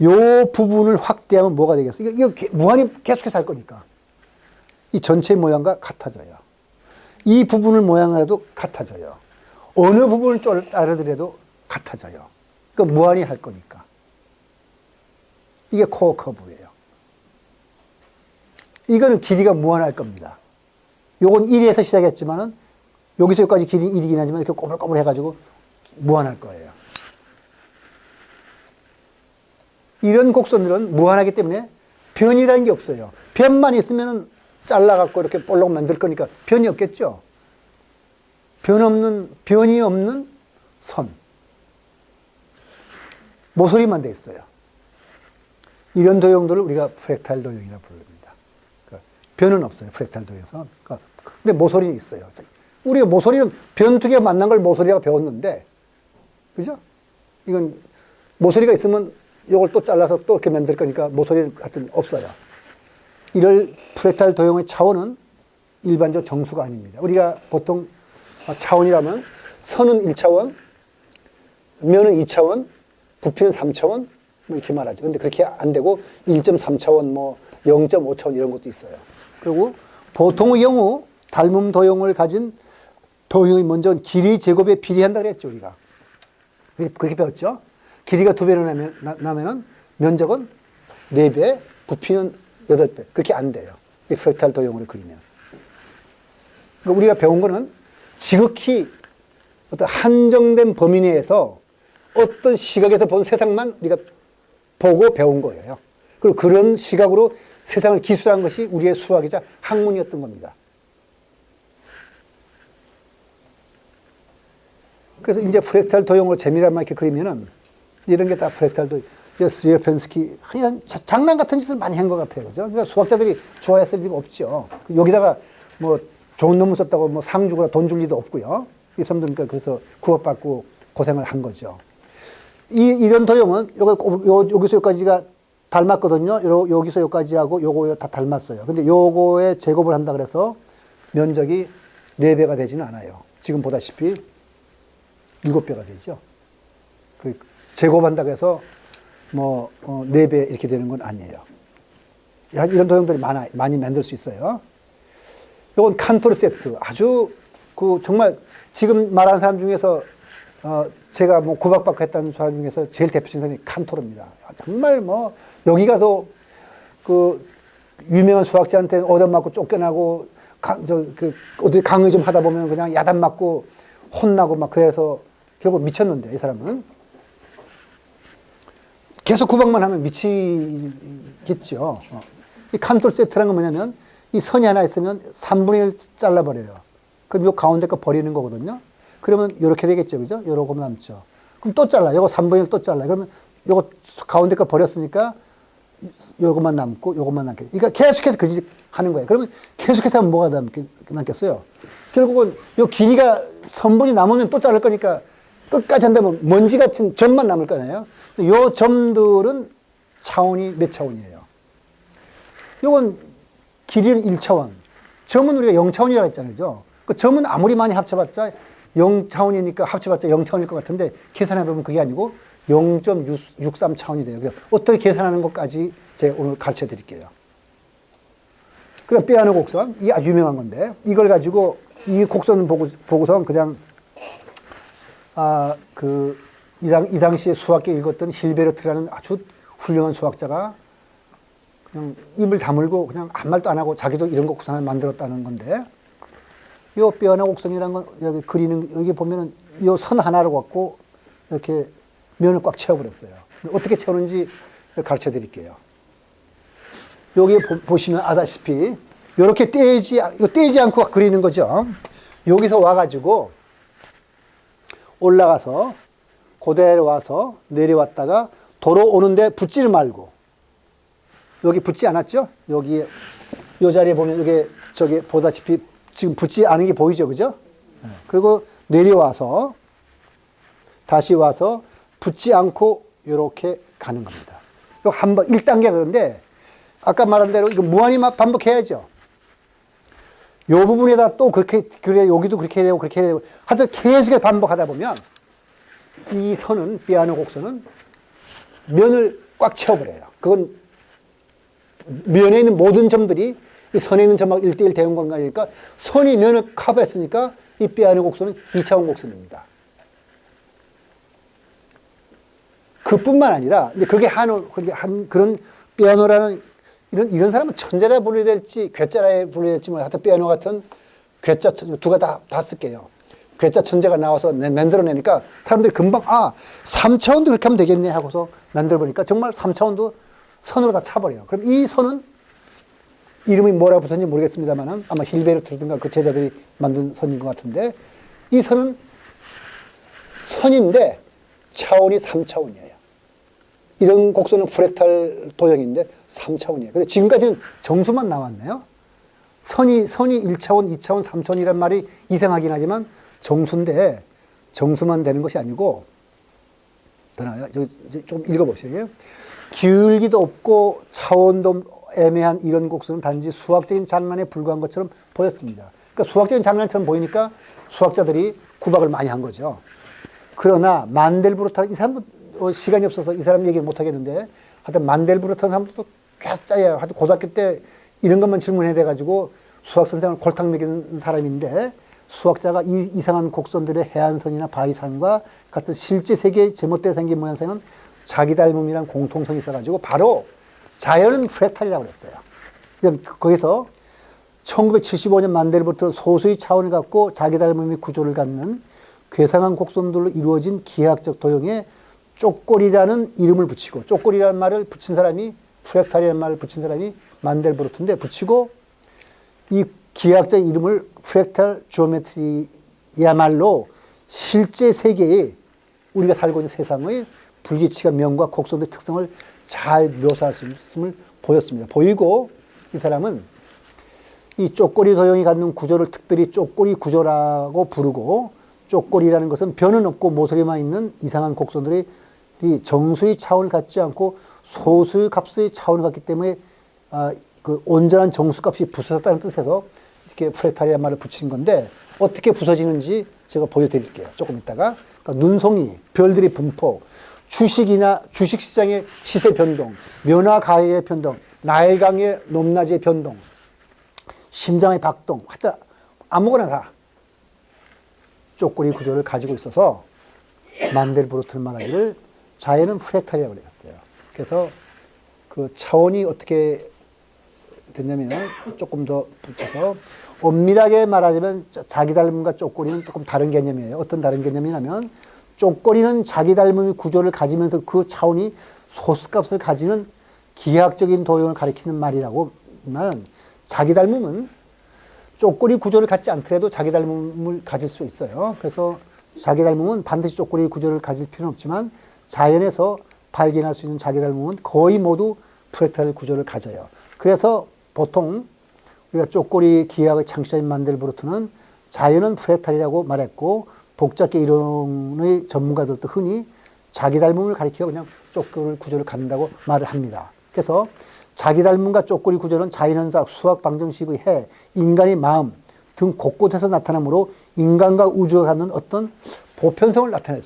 요 부분을 확대하면 뭐가 되겠어요? 이거 무한히 계속해서 할 거니까. 이 전체 모양과 같아져요. 이 부분을 모양을 해도 같아져요. 어느 부분을 자르더라도 같아져요. 그러니까 무한히 할 거니까. 이게 코어 커브예요. 이거는 길이가 무한할 겁니다. 요건 1에서 시작했지만은 여기서 여기까지 길이 1이긴 하지만 이렇게 꼬불꼬불 해가지고 무한할 거예요. 이런 곡선들은 무한하기 때문에 변이라는 게 없어요. 변만 있으면 잘라갖고 이렇게 볼록 만들 거니까 변이 없겠죠. 변이 없는 선. 모서리만 돼 있어요. 이런 도형들을 우리가 프랙탈 도형이라고 부릅니다. 그러니까 변은 없어요. 프랙탈 도형에서. 그러니까 근데 모서리는 있어요. 우리가 모서리는 변 두 개가 만난 걸 모서리라고 배웠는데, 그죠? 이건 모서리가 있으면 이걸 또 잘라서 또 이렇게 만들 거니까 모서리 같은 없어요. 이럴 프랙탈 도형의 차원은 일반적 정수가 아닙니다. 우리가 보통 차원이라면 선은 1차원, 면은 2차원, 부피는 3차원 뭐 이렇게 말하죠. 근데 그렇게 안 되고 1.3차원, 뭐 0.5차원 이런 것도 있어요. 그리고 보통의 경우 닮음 도형을 가진 도형이 먼저 길이 제곱에 비례한다 그랬죠, 우리가. 그렇게 배웠죠. 길이가 2배로 나면은 면적은 4배, 부피는 8배. 그렇게 안 돼요. 프랙탈 도형으로 그리면. 그러니까 우리가 배운 거는 지극히 어떤 한정된 범위 내에서 어떤 시각에서 본 세상만 우리가 보고 배운 거예요. 그리고 그런 시각으로 세상을 기술한 것이 우리의 수학이자 학문이었던 겁니다. 그래서 이제 프렉탈 도형으로 재미라만 이렇게 그리면은 이런 게 다 프렉탈 도형. 스제펜스키 그냥 장난 같은 짓을 많이 한 것 같아요. 그죠? 그러니까 수학자들이 좋아했을 리가 없죠. 여기다가 뭐 좋은 논문 썼다고 뭐 상 주거나 돈 줄 리도 없고요. 이 사람들 그러니까 그래서 구박받고 고생을 한 거죠. 이런 도형은 여기서 여기까지가 닮았거든요. 여기서 여기까지하고 요거 다 닮았어요. 근데 요거에 제곱을 한다 그래서 면적이 4배가 되지는 않아요. 지금 보다시피 7배가 되죠. 제곱한다고 해서 뭐 4배 이렇게 되는 건 아니에요. 이런 도형들이 많이 만들 수 있어요. 이건 칸토르 세트. 아주 정말 지금 말하는 사람 중에서 제가 뭐 구박받고 했다는 사람 중에서 제일 대표적인 사람이 칸토르입니다. 정말 뭐 여기 가서 유명한 수학자한테 얻어맞고 쫓겨나고 어디 강의 좀 하다 보면 그냥 야단 맞고 혼나고 막 그래서 결국 미쳤는데 이 사람은 계속 구박만 하면 미치겠죠. 이 칸토르 세트라는 건 뭐냐면 이 선이 하나 있으면 3분의 1 잘라버려요. 그럼 요 가운데 거 버리는 거거든요. 그러면 요렇게 되겠죠. 그죠? 요러고 남죠. 그럼 또 잘라. 요거 3분의 1 또 잘라. 그러면 요거 가운데 거 버렸으니까 요것만 남고 요것만 남게. 그러니까 계속해서 그 짓 하는 거예요. 그러면 계속해서 하면 뭐가 남겠어요? 결국은 요 길이가 선분이 남으면 또 자를 거니까 끝까지 한다면 먼지 같은 점만 남을 거네요. 요 점들은 차원이 몇 차원이에요? 요건 길이는 1차원. 점은 우리가 0차원이라고 했잖아요. 그 점은 아무리 많이 합쳐봤자 0차원이니까 합쳐봤자 0차원일 것 같은데 계산해보면 그게 아니고 0.63차원이 돼요. 그래서 어떻게 계산하는 것까지 제가 오늘 가르쳐 드릴게요. 그다음 빼앗는 곡선. 이게 아주 유명한 건데 이걸 가지고 이 곡선 보고선 그냥 이 당시에 수학계 읽었던 힐베르트라는 아주 훌륭한 수학자가 그냥 입을 다물고 그냥 아무 말도 안 하고 자기도 이런 곡선을 만들었다는 건데 요 뼈나 곡선이라는 건 여기 그리는 여기 보면은 요 선 하나를 갖고 이렇게 면을 꽉 채워버렸어요. 어떻게 채우는지 가르쳐 드릴게요. 여기 보시면 아다시피 이렇게 떼지 않고 그리는 거죠. 여기서 와가지고 올라가서 그대로 와서 내려왔다가 도로 오는데 붙지를 말고 여기 붙지 않았죠? 여기 이 자리에 보면 여기 저기 보다시피 지금 붙지 않은 게 보이죠, 그죠? 그리고 내려와서 다시 와서 붙지 않고 이렇게 가는 겁니다. 이거 한번 1단계 그런데 아까 말한 대로 이거 무한히 반복해야죠. 이 부분에다 또 그렇게 그래 여기도 그렇게 해야 되고 그렇게 해야 되고 하여튼 계속 반복하다 보면 이 선은 삐아노 곡선은 면을 꽉 채워버려요. 그건 면에 있는 모든 점들이 이 선에 있는 점하고 1대1 대응 관계니까 선이 면을 커버했으니까 이 삐아노 곡선은 2차원 곡선입니다. 그뿐만 아니라 이제 그게 그런 삐아노라는 이런 사람은 천재라 불러야 될지 괴짜라 불러야 될지 뭐 하여튼 삐아노 같은 괴짜 두가 다 쓸게요. 괴짜 천재가 나와서 만들어내니까 사람들이 금방 3차원도 그렇게 하면 되겠네 하고서 만들어보니까 정말 3차원도 선으로 다 차버려요. 그럼 이 선은 이름이 뭐라고 붙었는지 모르겠습니다만 아마 힐베르트든가 그 제자들이 만든 선인 것 같은데 이 선은 선인데 차원이 3차원이에요. 이런 곡선은 프렉탈 도형인데 3차원이에요. 근데 지금까지는 정수만 나왔네요. 선이 1차원, 2차원, 3차원이란 말이 이상하긴 하지만 정수인데 정수만 되는 것이 아니고 되나요? 좀 읽어보세요. 기울기도 없고 차원도 애매한 이런 곡선은 단지 수학적인 장난에 불과한 것처럼 보였습니다. 그러니까 수학적인 장난처럼 보이니까 수학자들이 구박을 많이 한 거죠. 그러나 만델브루트 이 사람도 시간이 없어서 이 사람 얘기를 못 하겠는데 하여튼 만델브루트라는 사람도 꽤 짜요. 하여튼 고등학교 때 이런 것만 질문해야 돼가지고 수학 선생을 골탕 먹이는 사람인데 수학자가 이 이상한 곡선들의 해안선이나 바위산과 같은 실제 세계의 제멋대로 생긴 모양새는 자기 닮음이란 공통성이 있어가지고 바로 자연은 프렉탈이라고 그랬어요. 거기서 1975년 만델부터 소수의 차원을 갖고 자기 닮음의 구조를 갖는 괴상한 곡선들로 이루어진 기하학적 도형에 쪼꼬리라는 이름을 붙이고 쪼꼬리라는 말을 붙인 사람이 프렉탈이라는 말을 붙인 사람이 만델브루트인데 붙이고 이 기하학적 이름을 프렉탈 지오메트리야말로 실제 세계에 우리가 살고 있는 세상의 불규칙한 면과 곡선의 특성을 잘 묘사할 수 있음을 보였습니다. 보이고 이 사람은 이 쪼꼬리 도형이 갖는 구조를 특별히 쪼꼬리 구조라고 부르고, 쪼꼬리라는 것은 변은 없고 모서리만 있는 이상한 곡선들이 이 정수의 차원을 갖지 않고 소수의 값의 차원을 갖기 때문에 그 온전한 정수값이 부서졌다는 뜻에서 이렇게 프레타리아 말을 붙인 건데, 어떻게 부서지는지 제가 보여드릴게요. 조금 있다가. 그러니까 눈송이, 별들의 분포, 주식이나 주식시장의 시세 변동, 면화 가액의 변동, 나일강의 높낮이의 변동, 심장의 박동, 하여튼 아무거나 다 쪼꼬리 구조를 가지고 있어서 만델브로트는 말하기를 자연은 프랙탈이라고 그랬어요. 그래서 그 차원이 어떻게 됐냐면, 조금 더 붙여서 엄밀하게 말하자면 자기 닮음과 쪼꼬리는 조금 다른 개념이에요. 어떤 다른 개념이냐면, 쪼꼬리는 자기 닮음의 구조를 가지면서 그 차원이 소수값을 가지는 기하학적인 도형을 가리키는 말이라고만, 자기 닮음은 쪼꼬리 구조를 갖지 않더라도 자기 닮음을 가질 수 있어요. 그래서 자기 닮음은 반드시 쪼꼬리 구조를 가질 필요는 없지만 자연에서 발견할 수 있는 자기 닮음은 거의 모두 프랙탈 구조를 가져요. 그래서 보통 우리가 쪼꼬리 기하학의 창시자인 만델브로트는 자연은 프랙탈이라고 말했고, 복잡계 이론의 전문가들도 흔히 자기 닮음을 가리켜 그냥 쪼꼬리 구조를 갖는다고 말을 합니다. 그래서 자기 닮음과 쪼꼬리 구조는 자연현상, 수학 방정식의 해, 인간의 마음 등 곳곳에서 나타나므로 인간과 우주가 갖는 어떤 보편성을 나타낼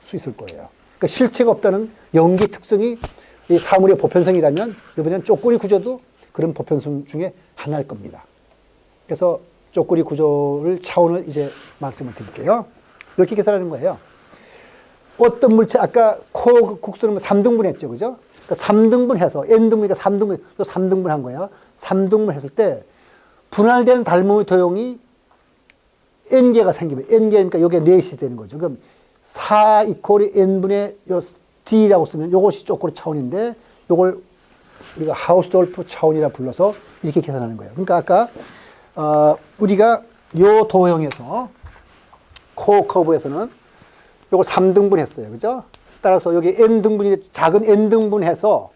수 있을 거예요. 그러니까 실체가 없다는 연기 특성이 이 사물의 보편성이라면, 이번엔 쪼꼬리 구조도 그런 보편성 중에 하나일 겁니다. 그래서 쪼꼬리 구조를 차원을 이제 말씀을 드릴게요. 이렇게 계산하는 거예요. 어떤 물체, 아까 코 국수는 3등분 했죠, 그죠? 그러니까 3등분 해서, n등분이니까 3등분, 또 3등분 한 거야. 3등분 했을 때, 분할된 닮음의 도형이 n개가 생기면, n개니까 여기에 4시 되는 거죠. 그럼 4 이퀄이 n분의 d라고 쓰면 이것이 쪼꼬리 차원인데, 이걸 우리가 하우스돌프 차원이라 불러서 이렇게 계산하는 거예요. 그러니까 아까, 우리가 요 도형에서, 코어 커브에서는 이걸 3등분 했어요. 그죠? 따라서 여기 n등분이, 작은 n등분 해서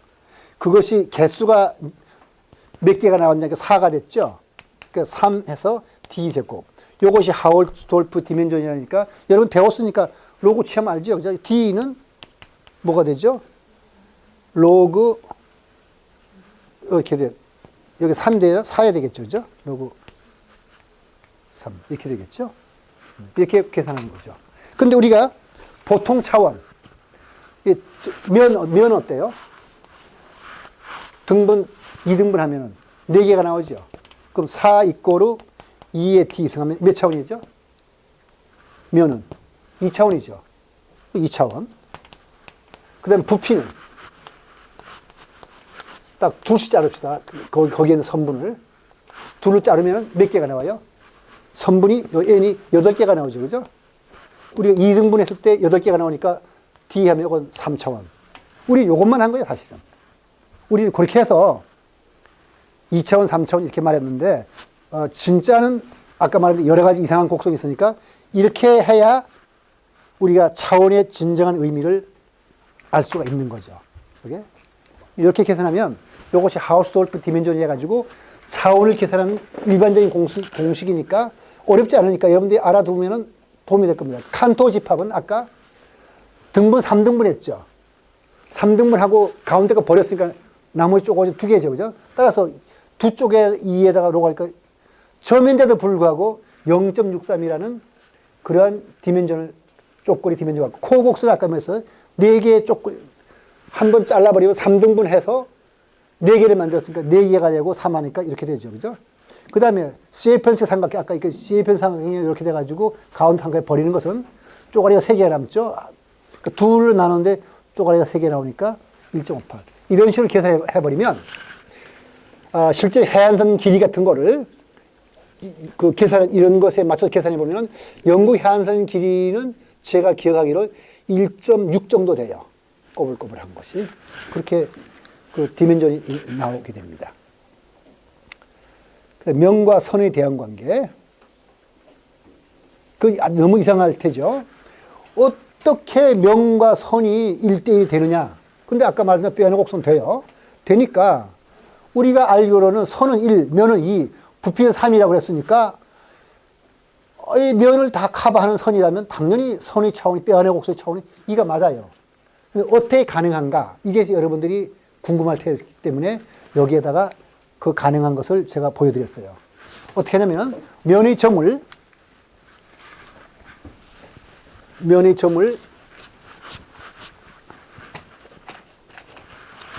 그것이 개수가 몇 개가 나왔냐니까 4가 됐죠? 그러니까 3 해서 d제곱. 이것이 하우스돌프 디멘전이라니까, 여러분 배웠으니까 로그 취하면 알죠? 그죠? d는 뭐가 되죠? 로그, 이렇게 돼. 여기 3대요? 4야 되겠죠? 그죠? 로그 3. 이렇게 되겠죠? 이렇게 계산하는 거죠. 근데 우리가 보통 차원, 면 어때요? 등분, 2등분 하면은 4개가 나오죠. 그럼 4 이꼬르 2의 d 이승하면 몇 차원이죠? 면은 2차원이죠. 2차원. 그 다음에 부피는 딱 둘씩 자릅시다. 거기에 있는 선분을. 둘을 자르면 몇 개가 나와요? 선분이, n이 8개가 나오죠. 그죠? 우리가 2등분 했을 때 8개가 나오니까 D 하면 이건 3차원. 우리 요것만 한 거예요, 사실은. 우리는 그렇게 해서 2차원, 3차원 이렇게 말했는데, 진짜는 아까 말한 여러 가지 이상한 곡선이 있으니까 이렇게 해야 우리가 차원의 진정한 의미를 알 수가 있는 거죠. 그게? 이렇게 계산하면 이것이 하우스돌프 디멘전이 해가지고 차원을 계산하는 일반적인 공식이니까 어렵지 않으니까 여러분들이 알아두면 도움이 될 겁니다. 칸토 집합은 아까 등분 3등분 했죠. 3등분 하고 가운데가 버렸으니까 나머지 쪽은 2개죠. 그죠? 따라서 두 쪽에 2에다가 로고 하니까 점인데도 불구하고 0.63이라는 그러한 디멘전을, 쪼꼬리 디멘전 갖고, 코곡선을 아까 말했어요. 4개의 쪼꼬리, 한 번 잘라버리면 3등분 해서 4개를 만들었으니까 4개가 되고 3하니까 이렇게 되죠. 그죠? 그 다음에 C편식 삼각형, 아까 이렇게 C편 삼각형이 이렇게 돼가지고 가운데 삼각형에 버리는 것은 쪼가리가 3개가 남죠. 그러니까 둘을 나누는데 쪼가리가 3개 나오니까 1.58. 이런 식으로 계산해버리면, 실제 해안선 길이 같은 거를 그 계산, 이런 것에 맞춰서 계산해보면 영국 해안선 길이는 제가 기억하기로 1.6 정도 돼요. 꼬불꼬불한 것이. 그렇게 그 디멘전이 나오게 됩니다. 면과 선의 대응관계. 그 너무 이상할 테죠. 어떻게 명과 선이 1대1이 되느냐. 근데 아까 말한 뼈에는 곡선 돼요. 되니까 우리가 알기로는 선은 1, 면은 2, 부피는 3이라고 그랬으니까 이 면을 다 커버하는 선이라면 당연히 선의 차원이 뼈 안의 곡선의 차원이 2가 맞아요. 근데 어떻게 가능한가? 이게 여러분들이 궁금할 테기 때문에 여기에다가 그 가능한 것을 제가 보여드렸어요. 어떻게 하냐면 면의 점을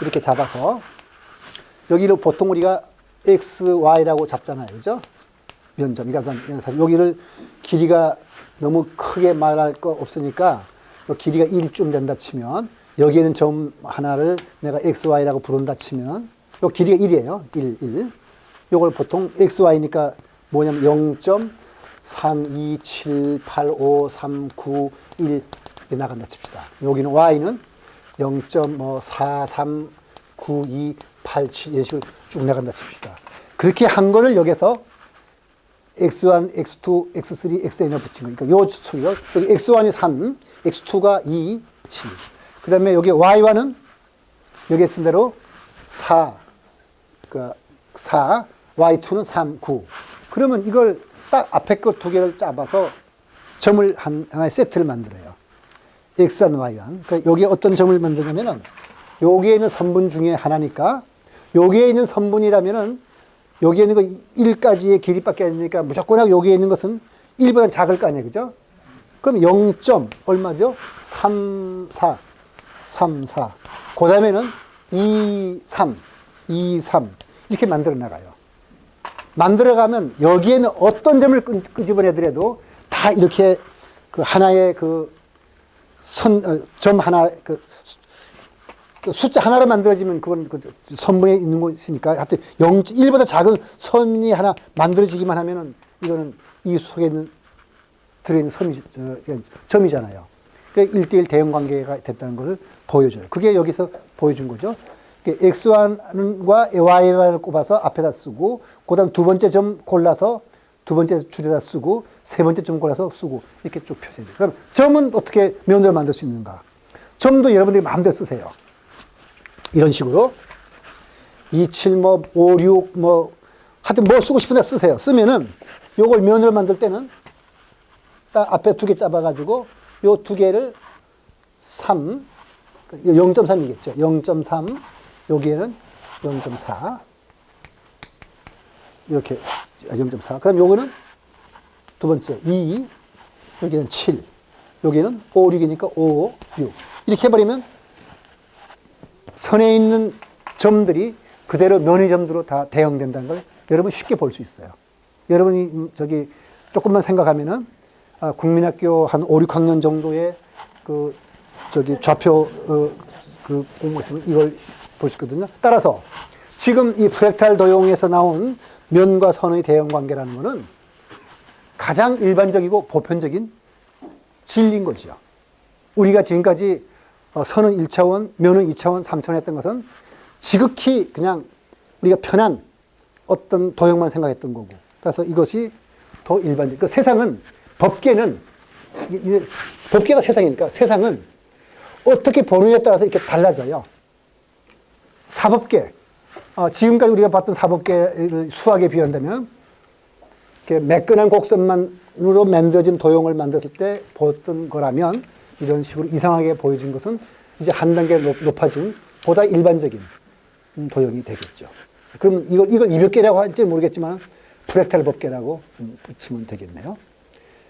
이렇게 잡아서 여기를 보통 우리가 x, y라고 잡잖아요. 그죠? 면점. 그러니까 여기를 길이가 너무 크게 말할 거 없으니까 길이가 1쯤 된다 치면 여기에는 점 하나를 내가 x, y라고 부른다 치면 요 길이가 1이에요. 1. 요걸 보통 x, y니까 뭐냐면 0.3278539 1 이렇게 나간다 칩시다. 여기는 y는 0.43928 이런 식으로 쭉 나간다 칩시다. 그렇게 한 거를 여기서 x1, x2, x3, xn을 붙인 거니까 요 소리요. 여기 x1이 3, x2가 2, 7. 그 다음에 여기 y1은 여기에 쓴 대로 4, 그러니까 4, y2는 3, 9. 그러면 이걸 딱 앞에 거 두 개를 잡아서 점을 하나의 세트를 만들어요. x1, y1. 그러니까 여기에 어떤 점을 만드냐면은 여기에 있는 선분 중에 하나니까 여기에 있는 선분이라면은 여기에 있는 거 1까지의 길이밖에 안 되니까 무조건 여기에 있는 것은 1보다 작을 거 아니에요. 그죠? 그럼 0. 얼마죠? 3, 4. 그 다음에는 2, 3. 이렇게 만들어 나가요. 만들어가면 여기에는 어떤 점을 끄집어내더라도 다 이렇게 그 하나의 점 하나, 그 숫자 하나로 만들어지면 그건 선분에 있는 것이니까 하여튼 1보다 작은 선이 하나 만들어지기만 하면은 이거는 이 속에 있는 들어있는 점이잖아요. 그러니까 1대1 대응 관계가 됐다는 것을 보여줘요. 그게 여기서 보여준 거죠. x1과 y를 꼽아서 앞에다 쓰고, 그 다음 두 번째 점 골라서 두 번째 줄에다 쓰고, 세 번째 점 골라서 쓰고, 이렇게 쭉 표시해요. 그럼 점은 어떻게 면으로 만들 수 있는가? 점도 여러분들이 마음대로 쓰세요. 이런 식으로. 27, 56, 하여튼 쓰고 싶은 데 쓰세요. 쓰면은, 요걸 면으로 만들 때는 딱 앞에 두 개 잡아가지고, 요 두 개를 3, 0.3이겠죠. 0.3, 여기에는 0.4. 이렇게, 0.4. 그 다음 요거는 두 번째, 2, 여기는 7, 여기는 5, 6이니까 5, 6. 이렇게 해버리면 선에 있는 점들이 그대로 면의 점들로 다 대응된다는 걸 여러분 쉽게 볼 수 있어요. 여러분이 조금만 생각하면은, 국민학교 한 5, 6학년 정도의 좌표, 공부 있으면 이걸 보시거든요. 따라서 지금 이 프랙탈 도형에서 나온 면과 선의 대응 관계라는 것은 가장 일반적이고 보편적인 진리인 거죠. 우리가 지금까지 선은 1차원, 면은 2차원, 3차원 했던 것은 지극히 그냥 우리가 편한 어떤 도형만 생각했던 거고. 그래서 이것이 더 일반적. 그 세상은, 법계는, 법계가 세상이니까 세상은 어떻게 보느냐에 따라서 이렇게 달라져요. 사법계. 지금까지 우리가 봤던 사법계를 수학에 비한다면, 이렇게 매끈한 곡선만으로 만들어진 도형을 만들었을 때 보였던 거라면, 이런 식으로 이상하게 보여진 것은 이제 한 단계 높아진 보다 일반적인 도형이 되겠죠. 그러면 이걸 이별계라고 할지 모르겠지만, 프랙탈 법계라고 붙이면 되겠네요.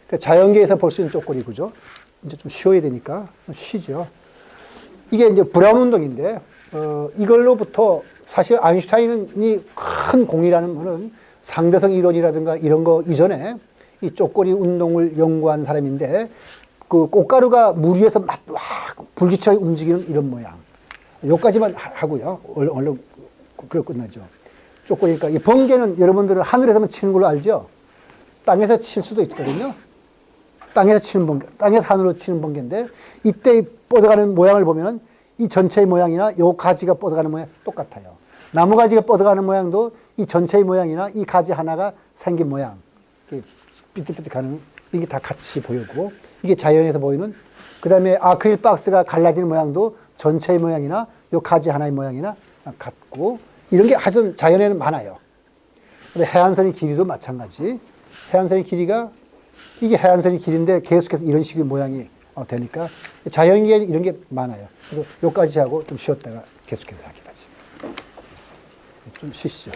그러니까 자연계에서 볼 수 있는 쪽거리 구조. 이제 좀 쉬어야 되니까 쉬죠. 이게 이제 브라운 운동인데, 이걸로부터 사실 아인슈타인이 큰 공이라는 것은 상대성 이론이라든가 이런 거 이전에 이 쪽거리 운동을 연구한 사람인데, 그 꽃가루가 물 위에서 막 불규칙하게 움직이는 이런 모양. 요까지만 하고요. 얼른 그리고 끝나죠. 쪽거리니까 이 번개는 여러분들은 하늘에서만 치는 걸로 알죠? 땅에서 칠 수도 있거든요. 땅에서 치는 번개, 땅에서 하늘로 치는 번개인데, 이때 뻗어가는 모양을 보면은 이 전체의 모양이나 요 가지가 뻗어가는 모양 똑같아요. 나무 가지가 뻗어가는 모양도 이 전체의 모양이나 이 가지 하나가 생긴 모양, 삐뚤삐뚤하는 이게 다 같이 보이고 이게 자연에서 보이는 그 다음에 아크릴 박스가 갈라지는 모양도 전체의 모양이나 요 가지 하나의 모양이나 같고 이런 게 하여튼 자연에는 많아요. 근데 해안선의 길이도 마찬가지. 해안선의 길이가 이게 해안선의 길인데 계속해서 이런 식의 모양이 되니까 자연계에 이런 게 많아요. 그래서 요까지 하고 좀 쉬었다가 계속해서 하기까지. 좀 쉬시죠.